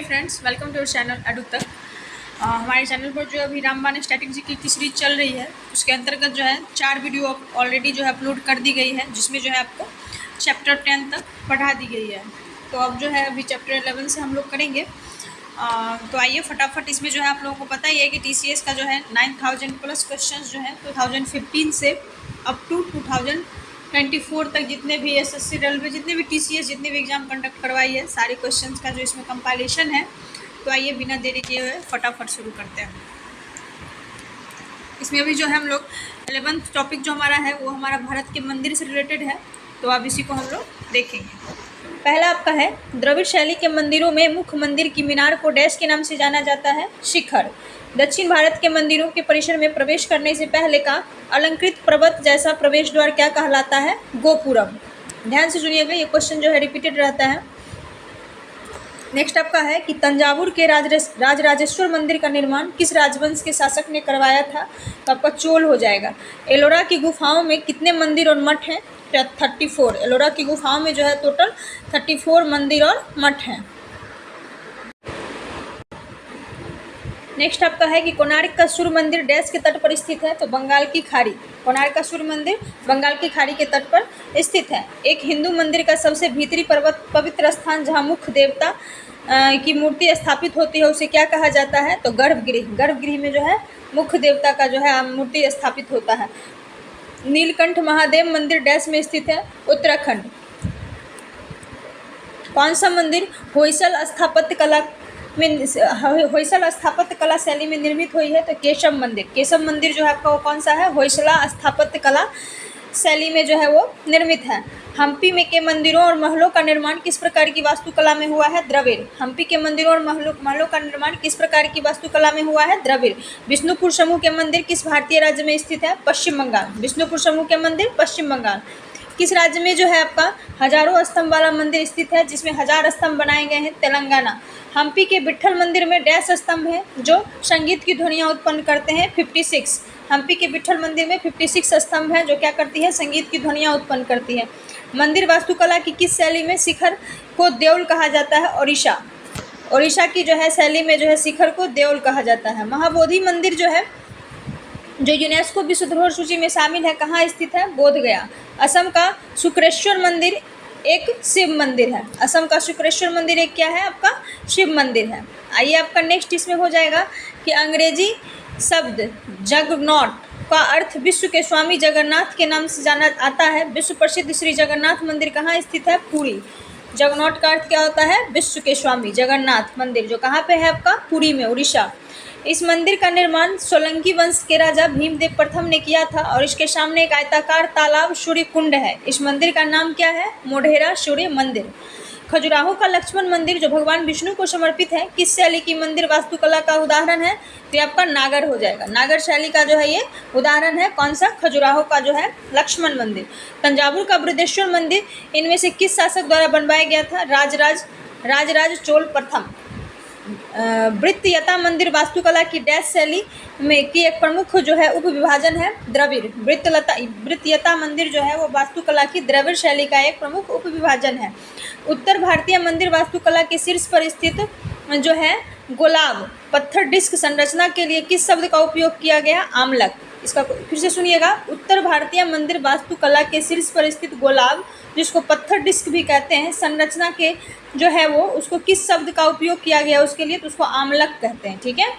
Friends, welcome to your channel edu तक। हमारे channel पर जो अभी रामबाण स्टैटिक जीके की सीरीज चल रही है, उसके अंतर्गत जो है 4 वीडियो ऑलरेडी जो है अपलोड कर दी गई है, जिसमें जो है आपको चैप्टर 10 तक पढ़ा दी गई है। तो अब जो है अभी चैप्टर 11 से हम लोग करेंगे। तो आइए फटाफट, इसमें जो है आप लोगों को पता ही है कि TCS का जो है 9000 प्लस क्वेश्चन जो है 2015 से अप टू 2024 तक जितने भी SSC रेलवे, जितने भी TCS, जितने भी एग्जाम कंडक्ट करवाई है, सारे क्वेश्चंस का जो इसमें कंपाइलेशन है। तो आइए बिना देरी किए हुए फटाफट शुरू करते हैं। इसमें अभी जो है हम लोग 11th टॉपिक जो हमारा है वो हमारा भारत के मंदिर से रिलेटेड है। तो अब इसी को हम लोग देखेंगे। पहला आपका है, द्रविड़ शैली के मंदिरों में मुख्य मंदिर की मीनार को डैश के नाम से जाना जाता है? शिखर। दक्षिण भारत के मंदिरों के परिसर में प्रवेश करने से पहले का अलंकृत पर्वत जैसा प्रवेश द्वार क्या कहलाता है? गोपुरम। ध्यान से सुनिएगा, ये क्वेश्चन जो है रिपीटेड रहता है। नेक्स्ट आपका है कि तंजावुर के राजराजेश्वर मंदिर का निर्माण किस राजवंश के शासक ने करवाया था? तो आपका चोल हो जाएगा। एलोरा की गुफाओं में कितने मंदिर और मठ हैं? 34। एलोरा की गुफाओं में जो है टोटल 34 मंदिर और मठ हैं। नेक्स्ट आपका है कि कोणार्क का सूर्य मंदिर डैश के तट पर स्थित है? तो बंगाल की खाड़ी। कोणार्क का सूर्य मंदिर बंगाल की खाड़ी के तट पर स्थित है। एक हिंदू मंदिर का सबसे भीतरी पवित्र स्थान जहां मुख्य देवता की मूर्ति स्थापित होती है उसे क्या कहा जाता है? तो गर्भगृह। गर्भगृह में जो है मुख्य देवता का जो है मूर्ति स्थापित होता है। नीलकंठ महादेव मंदिर डैश में स्थित है? उत्तराखंड। कौन सा मंदिर होयसल स्थापत्य कला शैली में निर्मित हुई है? तो केशव मंदिर। केशव मंदिर जो है आपका वो कौन सा है? होयसला स्थापत्य कला शैली में जो है वो निर्मित है। हम्पी में के मंदिरों और महलों का निर्माण किस प्रकार की वास्तुकला में हुआ है? द्रविड़। हम्पी के मंदिरों और महलों का निर्माण किस प्रकार की वास्तुकला में हुआ है? द्रविड़। विष्णुपुर समूह के मंदिर किस भारतीय राज्य में स्थित है? पश्चिम बंगाल। विष्णुपुर समूह के मंदिर पश्चिम बंगाल। किस राज्य में जो है आपका हजारों स्तंभ वाला मंदिर स्थित है, जिसमें 1000 स्तंभ बनाए गए हैं? तेलंगाना। हम्पी के विट्ठल मंदिर में डैश स्तंभ हैं जो संगीत की ध्वनियाँ उत्पन्न करते हैं? 56। हम्पी के विट्ठल मंदिर में 56 स्तंभ हैं जो क्या करती है? संगीत की ध्वनियाँ उत्पन्न करती है। मंदिर वास्तुकला की किस शैली में शिखर को देउल कहा जाता है? ओडिशा। ओडिशा की जो है शैली में जो है शिखर को देउल कहा जाता है। महाबोधि मंदिर जो है जो यूनेस्को विश्व धरोहर सूची में शामिल है, कहाँ स्थित है? बोधगया। असम का शुक्रेश्वर मंदिर एक शिव मंदिर है। असम का शुक्रेश्वर मंदिर एक क्या है? आपका शिव मंदिर है। आइए आपका नेक्स्ट इसमें हो जाएगा कि अंग्रेजी शब्द जगनॉट का अर्थ विश्व के स्वामी जगन्नाथ के नाम से जाना आता है। विश्व प्रसिद्ध श्री जगन्नाथ मंदिर कहाँ स्थित है? पुरी। जगनॉट का अर्थ क्या होता है? विश्व के स्वामी जगन्नाथ मंदिर, जो कहाँ पे है आपका? पुरी में, उड़ीसा। इस मंदिर का निर्माण सोलंकी वंश के राजा भीमदेव प्रथम ने किया था और इसके सामने एक आयताकार तालाब सूर्य कुंड है। इस मंदिर का नाम क्या है? मोढेरा सूर्य मंदिर। खजुराहो का लक्ष्मण मंदिर जो भगवान विष्णु को समर्पित है, किस शैली की मंदिर वास्तुकला का उदाहरण है? तो ये आपका नागर हो जाएगा। नागर शैली का जो है ये उदाहरण है। कौन सा? खजुराहो का जो है लक्ष्मण मंदिर। तंजावुर का बृहदेश्वर मंदिर इनमें से किस शासक द्वारा बनवाया गया था? राजराज चोल प्रथम। वृत्तयता मंदिर वास्तुकला की डैश शैली में की एक प्रमुख जो है उप विभाजन है? द्रविड़। वृत्तयता मंदिर जो है वो वास्तुकला की द्रविड़ शैली का एक प्रमुख उप विभाजन है। उत्तर भारतीय मंदिर वास्तुकला के शीर्ष पर स्थित जो है गोलाब पत्थर डिस्क संरचना के लिए किस शब्द का उपयोग किया गया? आमलक। इसका फिर से सुनिएगा। उत्तर भारतीय मंदिर वास्तुकला के शीर्ष पर स्थित गोलाब, जिसको पत्थर डिस्क भी कहते हैं, संरचना के जो है वो उसको किस शब्द का उपयोग किया गया उसके लिए? तो उसको आमलक कहते हैं। ठीक है।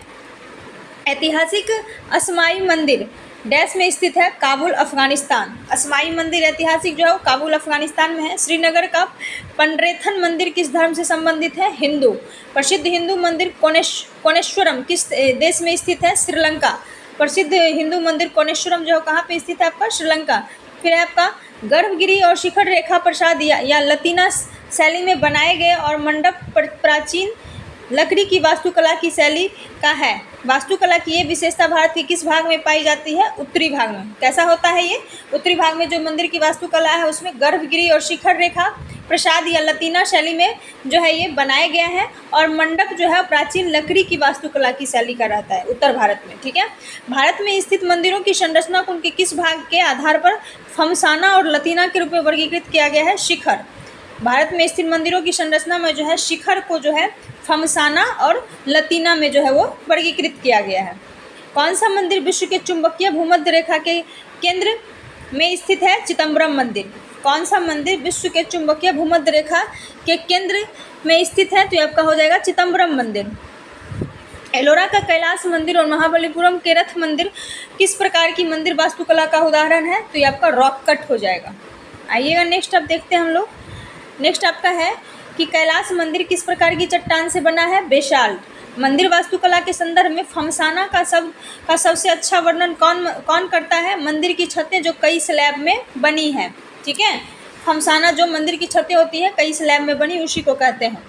ऐतिहासिक असमाई मंदिर डैश में स्थित है? काबुल अफगानिस्तान। असमाई मंदिर ऐतिहासिक जो है वो काबुल अफगानिस्तान में है। श्रीनगर का पंड्रेथन मंदिर किस धर्म से संबंधित है? हिंदू। प्रसिद्ध हिंदू मंदिर कोणेश्वरम किस देश में स्थित है? श्रीलंका। प्रसिद्ध हिंदू मंदिर कोणेश्वरम जो कहाँ पे स्थित है? आपका श्रीलंका। फिर है आपका गर्भगिरी और शिखर रेखा प्रसाद या लतीना शैली में बनाए गए और मंडप प्राचीन लकड़ी की वास्तुकला की शैली का है। वास्तुकला की ये विशेषता भारत के किस भाग में पाई जाती है? उत्तरी भाग में। कैसा होता है ये? उत्तरी भाग में जो मंदिर की वास्तुकला है उसमें गर्भगिरी और शिखर रेखा प्रसाद या लतीना शैली में जो है ये बनाए गए हैं और मंडप जो है प्राचीन लकड़ी की वास्तुकला की शैली का रहता है उत्तर भारत में। ठीक है। भारत में स्थित मंदिरों की संरचना को उनके किस भाग के आधार पर फमसाना और लतीना के रूप में वर्गीकृत किया गया है? शिखर। भारत में स्थित मंदिरों की संरचना में जो है शिखर को जो है फमसाना और लतीना में जो है वो वर्गीकृत किया गया है। कौन सा मंदिर विश्व के चुंबकीय भूमध्य रेखा के केंद्र में स्थित है? चिदम्बरम मंदिर। कौन सा मंदिर विश्व के चुंबकीय भूमध्य रेखा के केंद्र में स्थित है? तो ये आपका हो जाएगा चिदम्बरम मंदिर। एलोरा का कैलाश मंदिर और महाबलीपुरम के रथ मंदिर किस प्रकार की मंदिर वास्तुकला का उदाहरण है? तो ये आपका रॉक कट हो जाएगा। आइएगा नेक्स्ट अब देखते हैं हम लोग। नेक्स्ट आपका है कि कैलाश मंदिर किस प्रकार की चट्टान से बना है? बेसाल्ट। मंदिर वास्तुकला के संदर्भ में फमसाना का सबसे अच्छा वर्णन कौन करता है? मंदिर की छतें जो कई स्लैब में बनी है। ठीक है, फमसाना जो मंदिर की छतें होती है कई स्लैब में बनी, उसी को कहते हैं।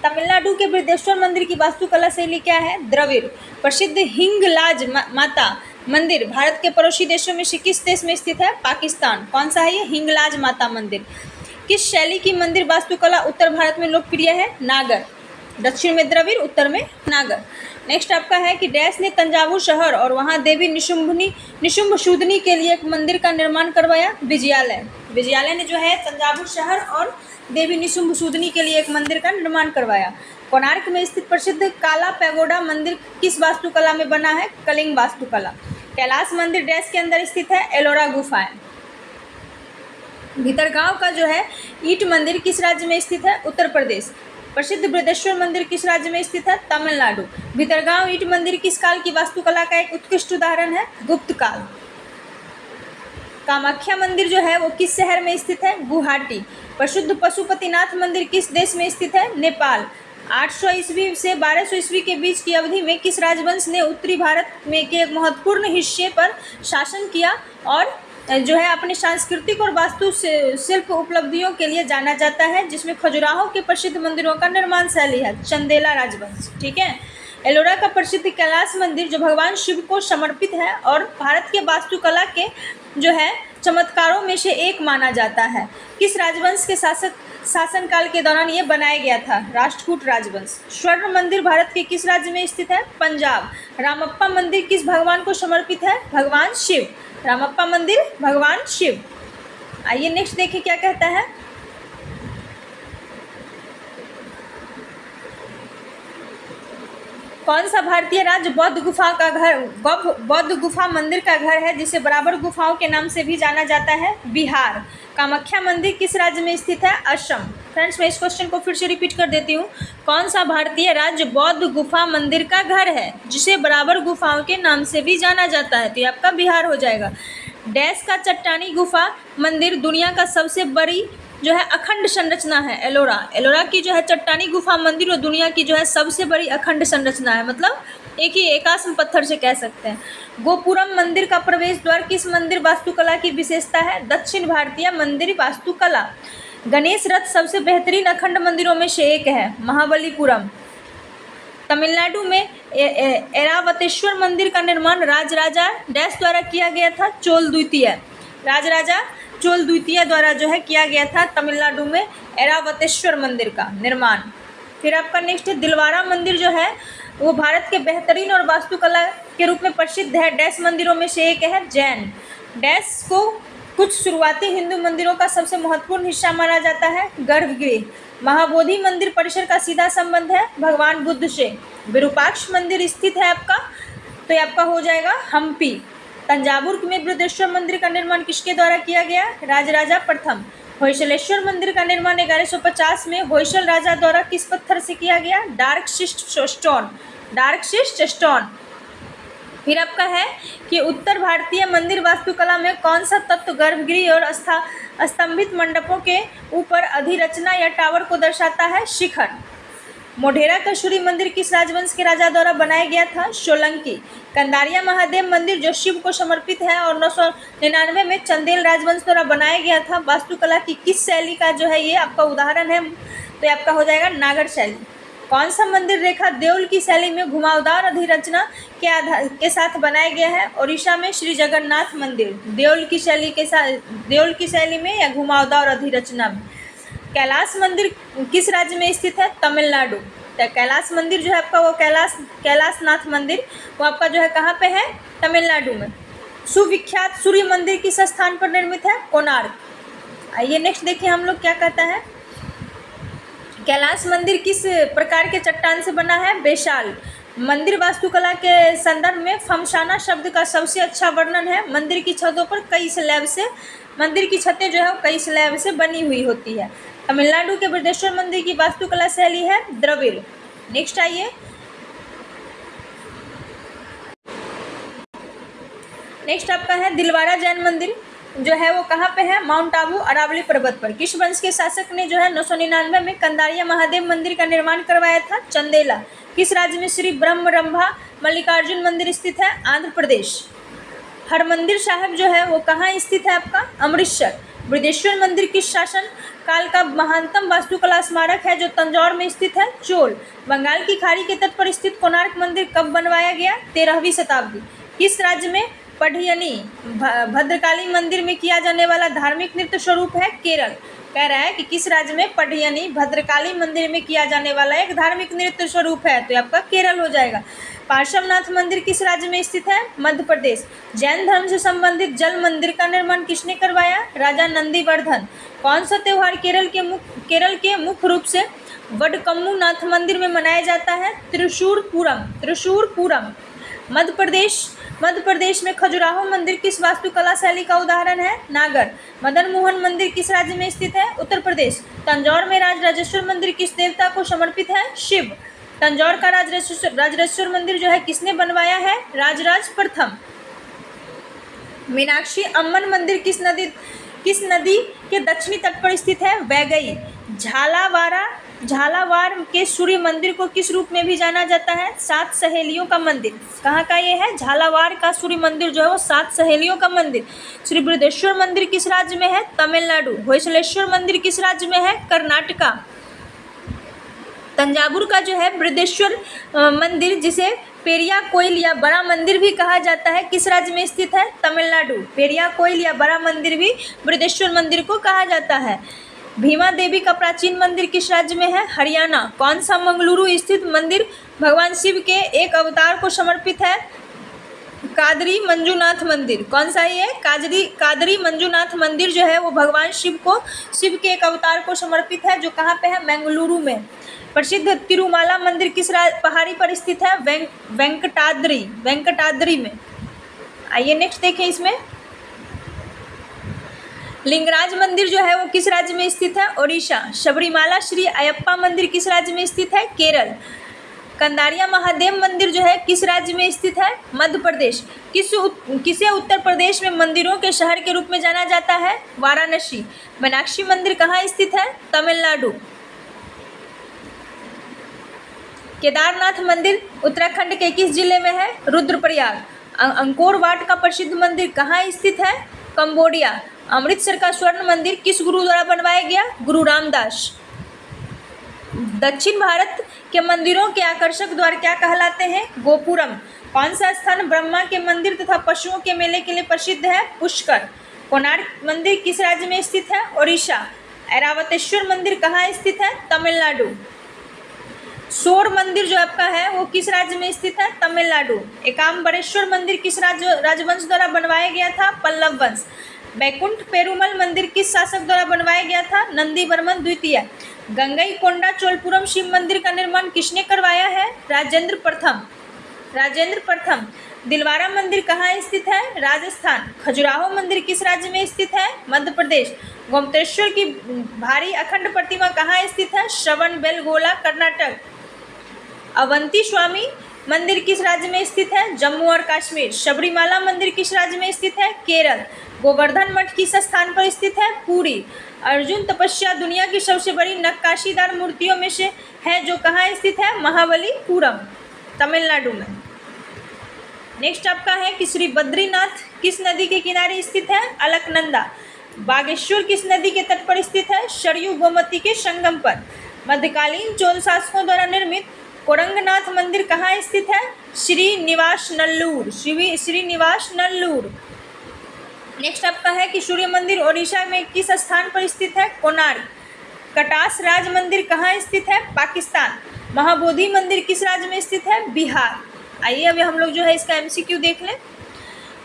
तमिलनाडु के बृहदेश्वर मंदिर की वास्तुकला शैली क्या है? द्रविड़। प्रसिद्ध हिंगलाज माता मंदिर भारत के पड़ोसी देशों में से किस देश में स्थित है? पाकिस्तान। कौन सा है ये? हिंगलाज माता मंदिर। किस शैली की मंदिर वास्तुकला उत्तर भारत में लोकप्रिय है? नागर। दक्षिण में द्रविड़, उत्तर में नागर। नेक्स्ट आपका है कि डैश ने तंजावुर शहर और वहां देवी निशुम्भशूदनी के लिए एक मंदिर का निर्माण करवाया? विजयालय। विजयालय ने जो है तंजावुर शहर और देवी निशुम्भशूदनी के लिए एक मंदिर का निर्माण करवाया। कोणार्क में स्थित प्रसिद्ध काला पैगोडा मंदिर किस वास्तुकला में बना है? कलिंग वास्तुकला। कैलाश मंदिर डैश के अंदर स्थित है? एलोरा गुफाएं। भीतरगांव का जो है ईट मंदिर किस राज्य में स्थित है? उत्तर प्रदेश। प्रसिद्ध बृहदेश्वर मंदिर किस राज्य में स्थित है? तमिलनाडु। भीतरगांव ईट मंदिर किस काल की वास्तुकला का एक उत्कृष्ट उदाहरण है? गुप्त काल। कामाख्या मंदिर जो है वो किस शहर में स्थित है? गुवाहाटी। प्रसिद्ध पशुपतिनाथ मंदिर किस देश में स्थित है? नेपाल। 800 ईस्वी से 1200 ईस्वी के बीच की अवधि में किस राजवंश ने उत्तरी भारत में के एक महत्वपूर्ण हिस्से पर शासन किया और जो है अपने सांस्कृतिक और वास्तु शिल्प उपलब्धियों के लिए जाना जाता है, जिसमें खजुराहो के प्रसिद्ध मंदिरों का निर्माण शैली है? चंदेला राजवंश। ठीक है। एलोरा का प्रसिद्ध कैलाश मंदिर जो भगवान शिव को समर्पित है और भारत के वास्तुकला के जो है चमत्कारों में से एक माना जाता है, किस राजवंश के शासनकाल के दौरान ये बनाया गया था? राष्ट्रकूट राजवंश। स्वर्ण मंदिर भारत के किस राज्य में स्थित है? पंजाब। रामप्पा मंदिर किस भगवान को समर्पित है? भगवान शिव। रामप्पा मंदिर भगवान शिव। आइए नेक्स्ट देखिए क्या कहता है। कौन सा भारतीय राज्य बौद्ध गुफा मंदिर का घर है, जिसे बराबर गुफाओं के नाम से भी जाना जाता है? बिहार। कामाख्या मंदिर किस राज्य में स्थित है? असम। फ्रेंड्स मैं इस क्वेश्चन को फिर से रिपीट कर देती हूँ। कौन सा भारतीय राज्य बौद्ध गुफा मंदिर का घर है, जिसे बराबर गुफाओं के नाम से भी जाना जाता है? तो ये आपका बिहार हो जाएगा। डैश का चट्टानी गुफा मंदिर दुनिया का सबसे बड़ी जो है अखंड संरचना है? एलोरा। एलोरा की जो है चट्टानी गुफा मंदिर वो दुनिया की जो है सबसे बड़ी अखंड संरचना है, मतलब एक ही एकाश्म पत्थर से कह सकते हैं। गोपुरम मंदिर का प्रवेश द्वार किस मंदिर वास्तुकला की विशेषता है? दक्षिण भारतीय मंदिर वास्तुकला। गणेश रथ सबसे बेहतरीन अखंड मंदिरों में से एक है? महाबलीपुरम। तमिलनाडु में ऐरावतेश्वर मंदिर का निर्माण राजराजा डैश द्वारा किया गया था? चोल द्वितीय। राजराजा चोल द्वितीय द्वारा जो है किया गया था तमिलनाडु में ऐरावतेश्वर मंदिर का निर्माण। फिर आपका नेक्स्ट दिलवारा मंदिर जो है वो भारत के बेहतरीन और वास्तुकला के रूप में प्रसिद्ध है। डैश मंदिरों में से एक है? जैन। डैश को कुछ शुरुआती हिंदू मंदिरों का सबसे महत्वपूर्ण हिस्सा माना जाता है? गर्भगृह। महाबोधि मंदिर परिसर का सीधा संबंध है भगवान बुद्ध से। विरूपाक्ष मंदिर स्थित है आपका, तो ये आपका हो जाएगा हम्पी। तंजावुर में बृहदेश्वर मंदिर का निर्माण किसके द्वारा किया गया? राजराजा प्रथम। होयसलेश्वर मंदिर का निर्माण 1150 में होयसल राजा द्वारा किस पत्थर से किया गया? Dark शिस्ट stone. फिर आपका है कि उत्तर भारतीय मंदिर वास्तुकला में कौन सा तत्व गर्भगृह और स्तंभित मंडपों के ऊपर अधिरचना या टावर को दर्शाता है? शिखर। मोढेरा का सूर्य मंदिर किस राजवंश के राजा द्वारा बनाया गया था? सोलंकी। कंदारिया महादेव मंदिर जो शिव को समर्पित है और 999 में चंदेल राजवंश द्वारा बनाया गया था, वास्तुकला की किस शैली का जो है ये आपका उदाहरण है? तो ये आपका हो जाएगा नागर शैली। कौन सा मंदिर रेखा देउल की शैली में घुमावदार अधिरचना के साथ बनाया गया है? ओडिशा में श्री जगन्नाथ मंदिर देउल की शैली में या घुमावदार अधिरचना में। कैलाश मंदिर किस राज्य में स्थित है? तमिलनाडु। तो कैलाश मंदिर जो है आपका वो कैलाशनाथ मंदिर वो आपका जो है कहाँ पे है? तमिलनाडु में। सुविख्यात सूर्य मंदिर किस स्थान पर निर्मित है? कोणार्क। आइए नेक्स्ट देखिए हम लोग क्या कहता है। कैलाश मंदिर किस प्रकार के चट्टान से बना है? बेसाल। मंदिर वास्तुकला के संदर्भ में फमसाना शब्द का सबसे अच्छा वर्णन है। मंदिर की छतों पर कई स्लैब से, मंदिर की छतें जो है वो कई स्लैब से बनी हुई होती है। तमिलनाडु के बृहदेश्वर मंदिर की वास्तुकला शैली है द्रविड़। नेक्स्ट आइए, नेक्स्ट आपका है दिलवारा जैन मंदिर जो है वो कहाँ पे है? माउंट आबू अरावली पर्वत पर। किस वंश के शासक ने जो है 999 में कंदारिया महादेव मंदिर का निर्माण करवाया था? चंदेला। किस राज्य में श्री ब्रह्मरंभा मल्लिकार्जुन मंदिर स्थित है? आंध्र प्रदेश। हरमंदिर साहिब जो है वो कहाँ स्थित है आपका? अमृतसर। बृहदेश्वर मंदिर किस शासन काल का महानतम वास्तुकला स्मारक है जो तंजौर में स्थित है? चोल। बंगाल की खाड़ी के तट पर स्थित कोणार्क मंदिर कब बनवाया गया? 13वीं शताब्दी। किस राज्य में पढ़ियनी भद्रकाली मंदिर में किया जाने वाला धार्मिक नृत्य स्वरूप है? केरल। कह रहा है कि किस राज्य में पढ़ियनी भद्रकाली मंदिर में किया जाने वाला एक धार्मिक नृत्य स्वरूप है? तो आपका केरल हो जाएगा। पार्श्वनाथ मंदिर किस राज्य में स्थित है? मध्य प्रदेश। जैन धर्म से संबंधित जल मंदिर का निर्माण किसने करवाया? राजा नंदीवर्धन। कौन सा त्योहार केरल के मुख्य रूप से वडकम्मू नाथ मंदिर में मनाया जाता है? त्रिशूर पूरम। मध्य प्रदेश में खजुराहो मंदिर किस वास्तुकला शैली का उदाहरण है? नागर। मदन मोहन मंदिर किस राज्य में स्थित है? उत्तर प्रदेश। तंजौर में राजराजेश्वर मंदिर किस देवता को समर्पित है? शिव। तंजौर का राजराजेश्वर मंदिर जो है किसने बनवाया है? राजराज प्रथम। मीनाक्षी अम्मन मंदिर किस नदी के दक्षिणी तट पर स्थित है? वैगई। झालावाड़ के सूर्य मंदिर को किस रूप में भी जाना जाता है? 7 सहेलियों का मंदिर। कहाँ का ये है? झालावाड़ का सूर्य मंदिर जो है वो 7 सहेलियों का मंदिर। श्री बृहदेश्वर मंदिर किस राज्य में है? तमिलनाडु। होयसलेश्वर मंदिर किस राज्य में है? कर्नाटका। तंजावुर का जो है बृहदेश्वर मंदिर जिसे पेरिया कोइल या बड़ा मंदिर भी कहा जाता है किस राज्य में स्थित है? तमिलनाडु। पेरिया कोइल या बड़ा मंदिर भी बृहदेश्वर मंदिर को कहा जाता है। भीमा देवी का प्राचीन मंदिर किस राज्य में है? हरियाणा। कौन सा मंगलुरु स्थित मंदिर भगवान शिव के एक अवतार को समर्पित है? कादरी मंजूनाथ मंदिर। कौन सा ये? कादरी मंजूनाथ मंदिर जो है वो भगवान शिव के एक अवतार को समर्पित है जो कहाँ पे है? मंगलुरु में। प्रसिद्ध तिरुमाला मंदिर किस पहाड़ी पर स्थित है? वेंकटाद्री में। आइए नेक्स्ट देखें, इसमें लिंगराज मंदिर जो है वो किस राज्य में स्थित है? ओडिशा। शबरीमाला श्री अयप्पा मंदिर किस राज्य में स्थित है? केरल। कंदारिया महादेव मंदिर जो है किस राज्य में स्थित है? मध्य प्रदेश। किसे उत्तर प्रदेश में मंदिरों के शहर के रूप में जाना जाता है? वाराणसी। मीनाक्षी मंदिर कहाँ स्थित है? तमिलनाडु। केदारनाथ मंदिर उत्तराखंड के किस जिले में है? रुद्रप्रयाग। अंकोर वाट का प्रसिद्ध मंदिर कहाँ स्थित है? कंबोडिया। अमृतसर का स्वर्ण मंदिर किस गुरु द्वारा बनवाया गया? गुरु रामदास। दक्षिण भारत के मंदिरों के आकर्षक द्वार क्या कहलाते हैं? गोपुरम। कौन सा स्थान ब्रह्मा के मंदिर तथा पशुओं के मेले के लिए प्रसिद्ध है? पुष्कर। कोणार्क मंदिर किस राज्य में स्थित है? ओडिशा। ऐरावतेश्वर मंदिर कहाँ स्थित है? तमिलनाडु। शोर मंदिर जो आपका है वो किस राज्य में स्थित है? तमिलनाडु। एकाम्बरेश्वर मंदिर किस राजवंश द्वारा बनवाया गया था? पल्लव वंश। बैकुंठ पेरुमल मंदिर किस शासक द्वारा बनवाया गया था? नंदीवर्मन द्वितीय। गंगईकोंडा चोलपुरम शिव मंदिर का निर्माण किसने करवाया है? राजेंद्र प्रथम। दिलवारा मंदिर कहाँ स्थित है? राजस्थान। खजुराहो मंदिर किस राज्य में स्थित है? मध्य प्रदेश। गोमतेश्वर की भारी अखंड प्रतिमा कहाँ स्थित है? श्रवणबेलगोला, कर्नाटक। अवंती स्वामी मंदिर किस राज्य में स्थित है? जम्मू और कश्मीर। शबरीमाला मंदिर किस राज्य में स्थित है? केरल। गोवर्धन मठ किस स्थान पर स्थित है? पुरी। अर्जुन तपस्या दुनिया की सबसे बड़ी नक्काशीदार मूर्तियों में से है जो कहाँ स्थित है? महाबलीपुरम, तमिलनाडु में। नेक्स्ट आपका है कि श्री बद्रीनाथ किस नदी के किनारे स्थित है? अलकनंदा। बागेश्वर किस नदी के तट पर स्थित है? सरयू गोमती के संगम पर। मध्यकालीन चोल शासकों द्वारा निर्मित कोरंगनाथ मंदिर कहाँ स्थित है? श्रीनिवास नल्लूर। नेक्स्ट आपका है कि सूर्य मंदिर ओडिशा में किस स्थान पर स्थित है? कोणार्क। कटास राज मंदिर कहाँ स्थित है? पाकिस्तान। महाबोधि मंदिर किस राज्य में स्थित है? बिहार। आइए अभी हम लोग जो है इसका MCQ देख लें।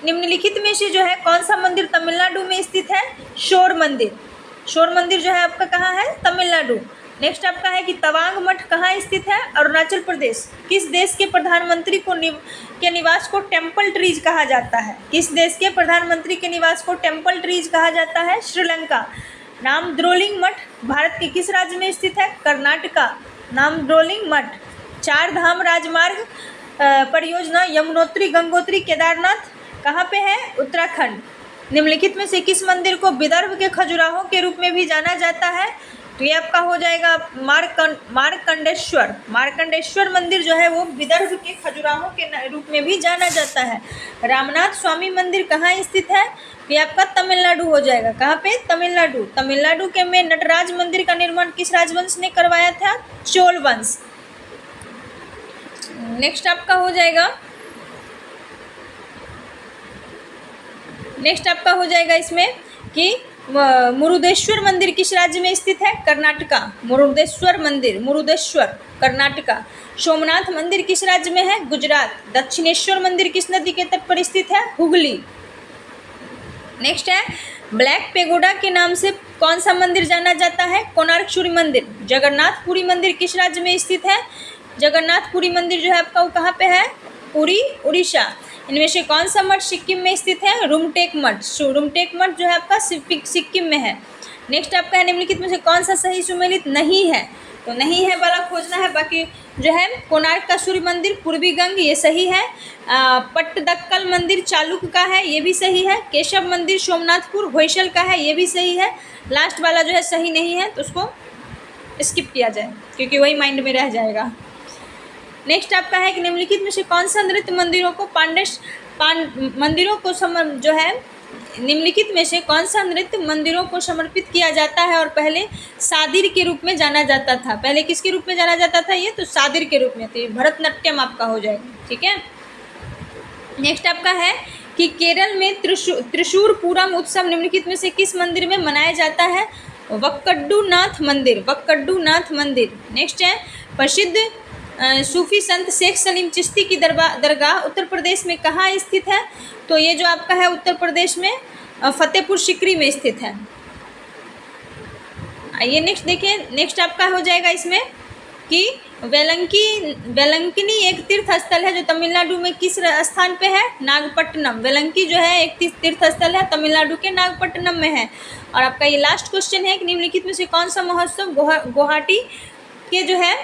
निम्नलिखित में से जो है कौन सा मंदिर तमिलनाडु में स्थित है? शोर मंदिर जो है आपका कहाँ है? तमिलनाडु। नेक्स्ट आपका है कि तवांग मठ कहाँ स्थित है? अरुणाचल प्रदेश। किस देश के प्रधानमंत्री के निवास को टेम्पल ट्रीज कहा जाता है? किस देश के प्रधानमंत्री के निवास को टेम्पल ट्रीज कहा जाता है? श्रीलंका। नामद्रोलिंग मठ भारत के किस राज्य में स्थित है? कर्नाटका। नामद्रोलिंग मठ। चार धाम राजमार्ग परियोजना यमुनोत्री, गंगोत्री, केदारनाथ कहाँ पे है? उत्तराखंड। निम्नलिखित में से किस मंदिर को विदर्भ के खजुराहो के रूप में भी जाना जाता है? तो ये आपका हो जाएगा मार्कंडेश्वर। मार्कंडेश्वर मंदिर जो है वो विदर्भ के खजुराहो के रूप में भी जाना जाता है। रामनाथ स्वामी मंदिर कहाँ स्थित है? ये आपका तमिलनाडु हो जाएगा। कहाँ पे? तमिलनाडु। तमिलनाडु के में नटराज मंदिर का निर्माण किस राजवंश ने करवाया था? चोल वंश। नेक्स्ट आपका हो जाएगा इसमें कि मुरुदेश्वर मंदिर किस राज्य में स्थित है? कर्नाटका। मुरुदेश्वर कर्नाटका। सोमनाथ मंदिर किस राज्य में है? गुजरात। दक्षिणेश्वर मंदिर किस नदी के तट पर स्थित है? हुगली। नेक्स्ट है ब्लैक पेगोडा के नाम से कौन सा मंदिर जाना जाता है? कोणार्क सूर्य मंदिर। जगन्नाथपुरी मंदिर किस राज्य में स्थित है? जगन्नाथपुरी मंदिर जो है आपका वो कहाँ पे है? पुरी, उड़ीसा। इनमें से कौन सा मठ सिक्किम में स्थित है? रुमटेक मठ। रुमटेक मठ जो है आपका सिक्किम में है। नेक्स्ट आपका है निम्नलिखित में से कौन सा सही सुमेलित नहीं है? तो नहीं है वाला खोजना है। बाकी जो है कोणार्क का सूर्य मंदिर पूर्वी गंग, ये सही है। पट्टदक्कल मंदिर चालुक्य का है, ये भी सही है। केशव मंदिर सोमनाथपुर होयसल का है, ये भी सही है। लास्ट वाला जो है सही नहीं है, तो उसको स्किप किया जाए क्योंकि वही माइंड में रह जाएगा। नेक्स्ट आपका है कि निम्नलिखित में से कौन सा नृत्य निम्नलिखित में से कौन सा नृत्य मंदिरों को समर्पित किया जाता है और पहले सादिर के रूप में जाना जाता था? पहले किसके रूप में जाना जाता था? ये तो सादिर के रूप में। तो ये भरतनाट्यम आपका हो जाएगा। ठीक है। नेक्स्ट आपका है कि केरल में त्रिशूर पूरम उत्सव निम्नलिखित में से किस मंदिर में मनाया जाता है? वक्कड्डूनाथ मंदिर। वक्कड्डूनाथ मंदिर। नेक्स्ट है प्रसिद्ध सूफी संत शेख सलीम चिश्ती की दरगाह उत्तर प्रदेश में कहाँ स्थित है? तो ये जो आपका है उत्तर प्रदेश में फतेहपुर सिकरी में स्थित है। आइए नेक्स्ट देखिए। नेक्स्ट आपका हो जाएगा इसमें कि वेलंकिनी एक तीर्थ स्थल है जो तमिलनाडु में किस स्थान पे है? नागपट्टनम। वेलंकी जो है एक तीर्थ स्थल है, तमिलनाडु के नागपट्टनम में है। और आपका ये लास्ट क्वेश्चन है कि निम्नलिखित में से कौन सा महोत्सव गुवाहाटी के जो है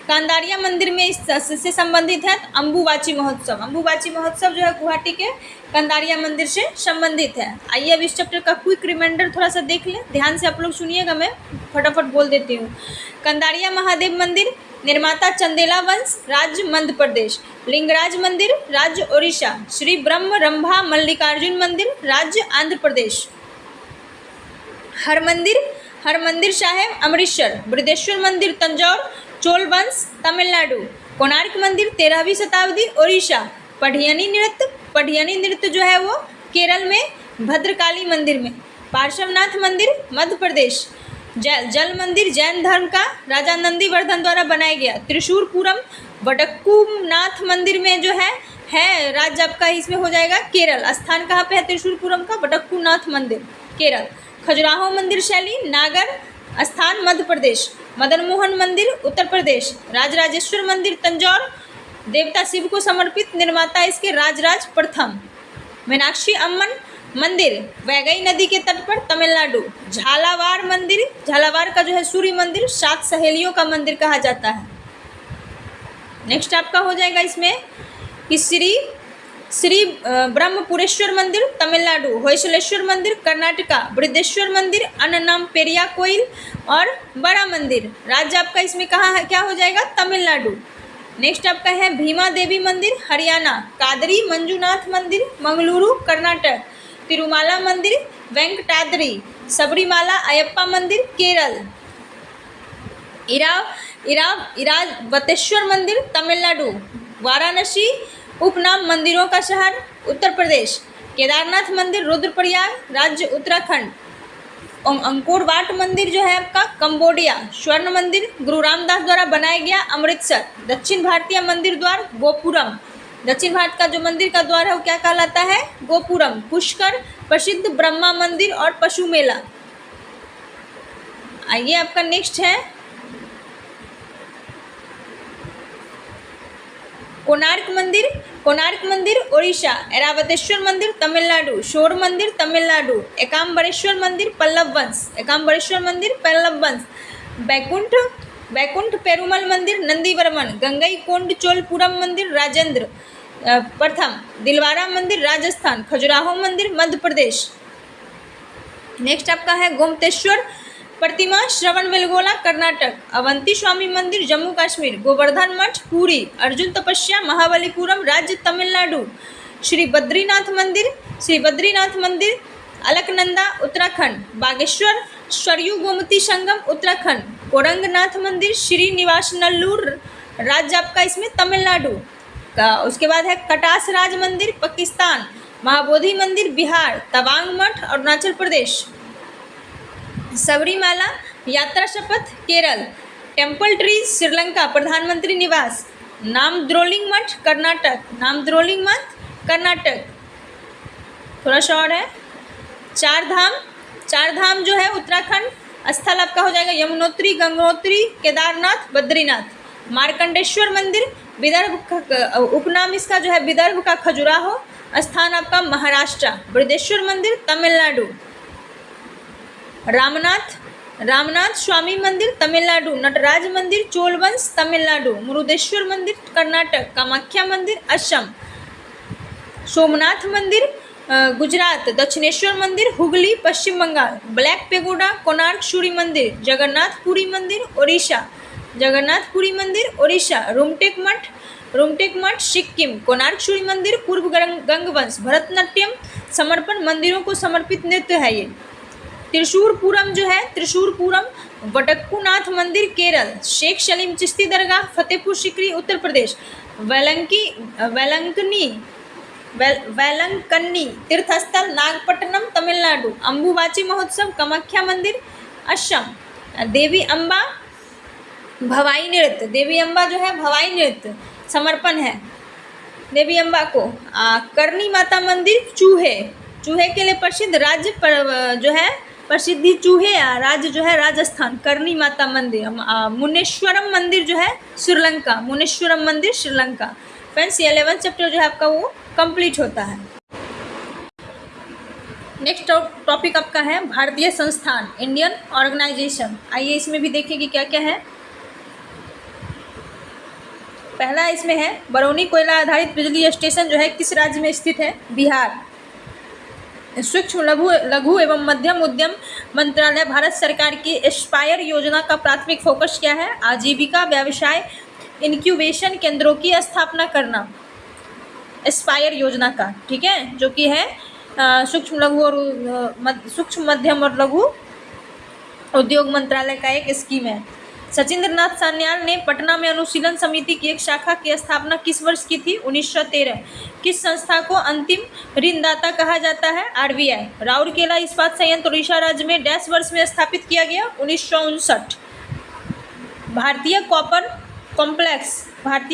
कांदारिया मंदिर में से संबंधित है? अम्बुबाची महोत्सव। अम्बुबाची महोत्सव जो है गुवाहाटी के कांदारिया मंदिर से संबंधित है। आइए अब इस चैप्टर का क्विक रिमाइंडर थोड़ा सा देख लें। ध्यान से आप लोग सुनिएगा, मैं फटाफट बोल देती हूँ। कांदारिया महादेव मंदिर, निर्माता चंदेला वंश, राज्य मध्य प्रदेश। लिंगराज मंदिर, राज्य ओडिशा। श्री ब्रह्म रंभा मल्लिकार्जुन मंदिर, राज्य आंध्र प्रदेश। हरमंदिर साहेब अमृतसर। बृहदेश्वर मंदिर तंजौर, चोल वंश, तमिलनाडु। कोणार्क मंदिर 13वीं शताब्दी, ओडिशा। पढ़ियनी नृत्य जो है वो केरल में भद्रकाली मंदिर में। पार्श्वनाथ मंदिर मध्य प्रदेश। जल मंदिर जैन धर्म का राजा नंदीवर्धन द्वारा बनाया गया। त्रिशूरपुरम वडक्कूनाथ मंदिर में जो है राज्य आपका इसमें हो जाएगा केरल। स्थान कहाँ पे है त्रिशूरपुरम का? वडक्कूनाथ मंदिर, केरल। खजुराहो मंदिर शैली नागर, स्थान मध्य प्रदेश। मदन मोहन मंदिर उत्तर प्रदेश। राजराजेश्वर मंदिर तंजौर, देवता शिव को समर्पित, निर्माता इसके राजराज प्रथम। मीनाक्षी अम्मन मंदिर वैगई नदी के तट पर, तमिलनाडु। झालावाड़ मंदिर, झालावाड़ का जो है सूर्य मंदिर 7 सहेलियों का मंदिर कहा जाता है। नेक्स्ट आपका हो जाएगा इसमें कि श्री ब्रह्मपुरेश्वर मंदिर तमिलनाडु, होयसलेश्वर मंदिर कर्नाटका, बृहदेश्वर मंदिर अन्नम पेरिया कोइल और बड़ा मंदिर राज्य आपका इसमें कहाँ है? क्या हो जाएगा? तमिलनाडु। नेक्स्ट आपका है भीमा देवी मंदिर हरियाणा, कादरी मंजुनाथ मंदिर मंगलुरु कर्नाटक, तिरुमाला मंदिर वेंकटाद्री, सबरीमाला अयप्पा मंदिर केरल, इरावतेश्वर मंदिर तमिलनाडु, वाराणसी उपनाम मंदिरों का शहर उत्तर प्रदेश, केदारनाथ मंदिर रुद्रप्रयाग राज्य उत्तराखंड, अंकोर वाट मंदिर जो है आपका कंबोडिया, स्वर्ण मंदिर गुरु रामदास द्वारा बनाया गया अमृतसर, दक्षिण भारतीय मंदिर द्वार गोपुरम, दक्षिण भारत का जो मंदिर का द्वार है वो क्या कहलाता है? गोपुरम, पुष्कर प्रसिद्ध ब्रह्मा मंदिर और पशु मेला। आइए आपका नेक्स्ट है कोणार्क मंदिर ओडिशा, ऐरावतेश्वर मंदिर तमिलनाडु, शोर मंदिर तमिलनाडु, एकाम्बरेश्वर मंदिर पल्लव वंश, बैकुंठ पेरुमल मंदिर नंदीवर्मन, गंगईकोंड चोलपुरम मंदिर राजेंद्र प्रथम, दिलवारा मंदिर राजस्थान, खजुराहो मंदिर मध्य प्रदेश। नेक्स्ट आपका है गोमतेश्वर प्रतिमा श्रवणबेलगोला कर्नाटक, अवंती स्वामी मंदिर जम्मू कश्मीर, गोवर्धन मठ पुरी, अर्जुन तपस्या महाबलीपुरम राज्य तमिलनाडु, श्री बद्रीनाथ मंदिर अलकनंदा उत्तराखंड, बागेश्वर सरयू गोमती संगम उत्तराखंड, कोरंगनाथ मंदिर श्रीनिवास नल्लूर राज्य आपका इसमें तमिलनाडु का। उसके बाद है कटास राज मंदिर पाकिस्तान, महाबोधि मंदिर बिहार, तवांग मठ अरुणाचल प्रदेश, सबरीमाला यात्रा शपथ केरल, टेम्पल ट्रीज श्रीलंका प्रधानमंत्री निवास, नामद्रोलिंग मठ कर्नाटक। थोड़ा सा और है, चार धाम जो है उत्तराखंड, स्थल आपका हो जाएगा यमुनोत्री, गंगोत्री, केदारनाथ, बद्रीनाथ, मार्कंडेश्वर मंदिर विदर्भ का उपनाम इसका जो है विदर्भ का खजुराहो, स्थान आपका महाराष्ट्र, बृहदेश्वर मंदिर तमिलनाडु, रामनाथ स्वामी मंदिर तमिलनाडु, नटराज मंदिर चोलवंश तमिलनाडु, मुरुदेश्वर मंदिर कर्नाटक, कामाख्या मंदिर असम, सोमनाथ मंदिर गुजरात, दक्षिणेश्वर मंदिर हुगली पश्चिम बंगाल, ब्लैक पेगोडा कोणार्क सूर्य मंदिर, जगन्नाथपुरी मंदिर ओडिशा, रूमटेक मठ सिक्किम, कोणार्क सूर्य मंदिर पूर्व गंगवंश, भरतनाट्यम समर्पण मंदिरों को समर्पित नृत्य है ये। त्रिशूरपुरम वडक्कुनाथ मंदिर केरल, शेख सलीम चिश्ती दरगाह फतेहपुर सीकरी उत्तर प्रदेश, वेलंकन्नी तीर्थस्थल नागपट्टनम तमिलनाडु, अम्बुबाची महोत्सव कामाख्या मंदिर असम, देवी अम्बा जो है भवाई नृत्य समर्पण है देवी अम्बा को। करनी माता मंदिर चूहे के लिए प्रसिद्ध राज्य जो है प्रसिद्धि चूहे राज्य जो है राजस्थान, करनी माता मंदिर। मुनेश्वरम मंदिर जो है श्रीलंका, फ्रेंड्स ये 11th चैप्टर जो है आपका वो कंप्लीट होता है। नेक्स्ट टॉपिक आपका है भारतीय संस्थान, इंडियन ऑर्गेनाइजेशन। आइए इसमें भी देखिए कि क्या क्या है। पहला इसमें है बरौनी कोयला आधारित बिजली स्टेशन जो है किस राज्य में स्थित है? बिहार। सूक्ष्म लघु एवं मध्यम उद्यम मंत्रालय भारत सरकार की एस्पायर योजना का प्राथमिक फोकस क्या है? आजीविका व्यवसाय इनक्यूबेशन केंद्रों की स्थापना करना, एस्पायर योजना का, ठीक है, जो कि है सूक्ष्म मध्यम और लघु उद्योग मंत्रालय का एक स्कीम है। सचिंद्र नाथ सान्याल ने पटना में अनुशीलन समिति की एक शाखा की स्थापना किस वर्ष की थी? 1913। किस संस्था को अंतिम ऋणदाता कहा जाता है? आरबीआई। राउरकेला इस्पात संयंत्र उड़ीसा राज्य में डैश वर्ष में स्थापित किया गया? 1959। भारतीय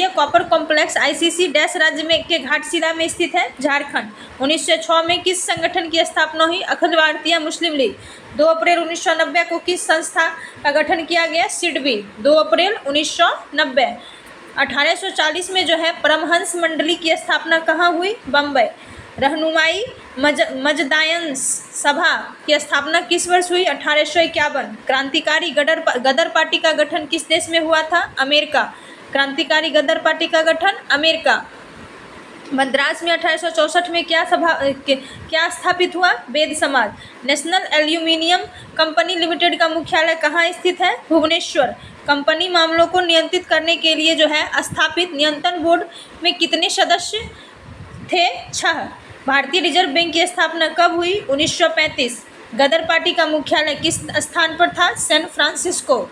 कॉपर कॉम्प्लेक्स आईसीसी डैश राज्य में के घाटशिला में स्थित है? झारखंड। 1906 में किस संगठन की स्थापना हुई? अखिल भारतीय मुस्लिम लीग। 2 अप्रैल 1990 को किस संस्था का गठन किया गया? सिडबी। 2 अप्रैल 1990। 1840 में जो है परमहंस मंडली की स्थापना कहाँ हुई? बम्बई। रहनुमाई मजदायन सभा की स्थापना किस वर्ष हुई? 1851। क्रांतिकारी गदर पार्टी का गठन किस देश में हुआ था? अमेरिका। क्रांतिकारी गदर पार्टी का गठन अमेरिका। मद्रास में 1864 में क्या स्थापित हुआ? वेद समाज। नेशनल एल्यूमिनियम कंपनी लिमिटेड का मुख्यालय कहाँ स्थित है? भुवनेश्वर। कंपनी मामलों को नियंत्रित करने के लिए जो है स्थापित नियंत्रण बोर्ड में कितने सदस्य थे? 6। भारतीय रिजर्व बैंक की स्थापना कब हुई? 1935। गदर पार्टी का मुख्यालय किस स्थान पर था? San Francisco.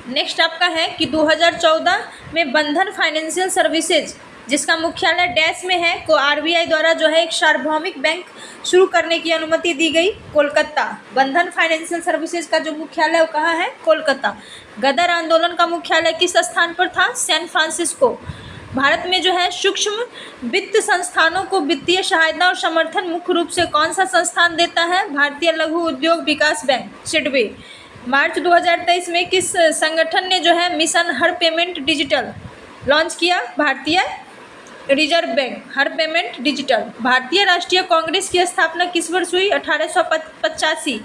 नेक्स्ट आपका है कि 2014 में बंधन फाइनेंशियल सर्विसेज जिसका मुख्यालय डैश में है को आरबीआई द्वारा जो है एक सार्वभौमिक बैंक शुरू करने की अनुमति दी गई? कोलकाता। बंधन फाइनेंशियल सर्विसेज का जो मुख्यालय वो कहाँ है? कोलकाता। गदर आंदोलन का मुख्यालय किस स्थान पर था? San Francisco. भारत में जो है सूक्ष्म वित्त संस्थानों को वित्तीय सहायता और समर्थन मुख्य रूप से कौन सा संस्थान देता है? भारतीय लघु उद्योग विकास बैंक, सिडबी। मार्च 2023 में किस संगठन ने जो है मिशन हर पेमेंट डिजिटल लॉन्च किया? भारतीय रिजर्व बैंक, हर पेमेंट डिजिटल। भारतीय राष्ट्रीय कांग्रेस की स्थापना किस वर्ष हुई? 1885।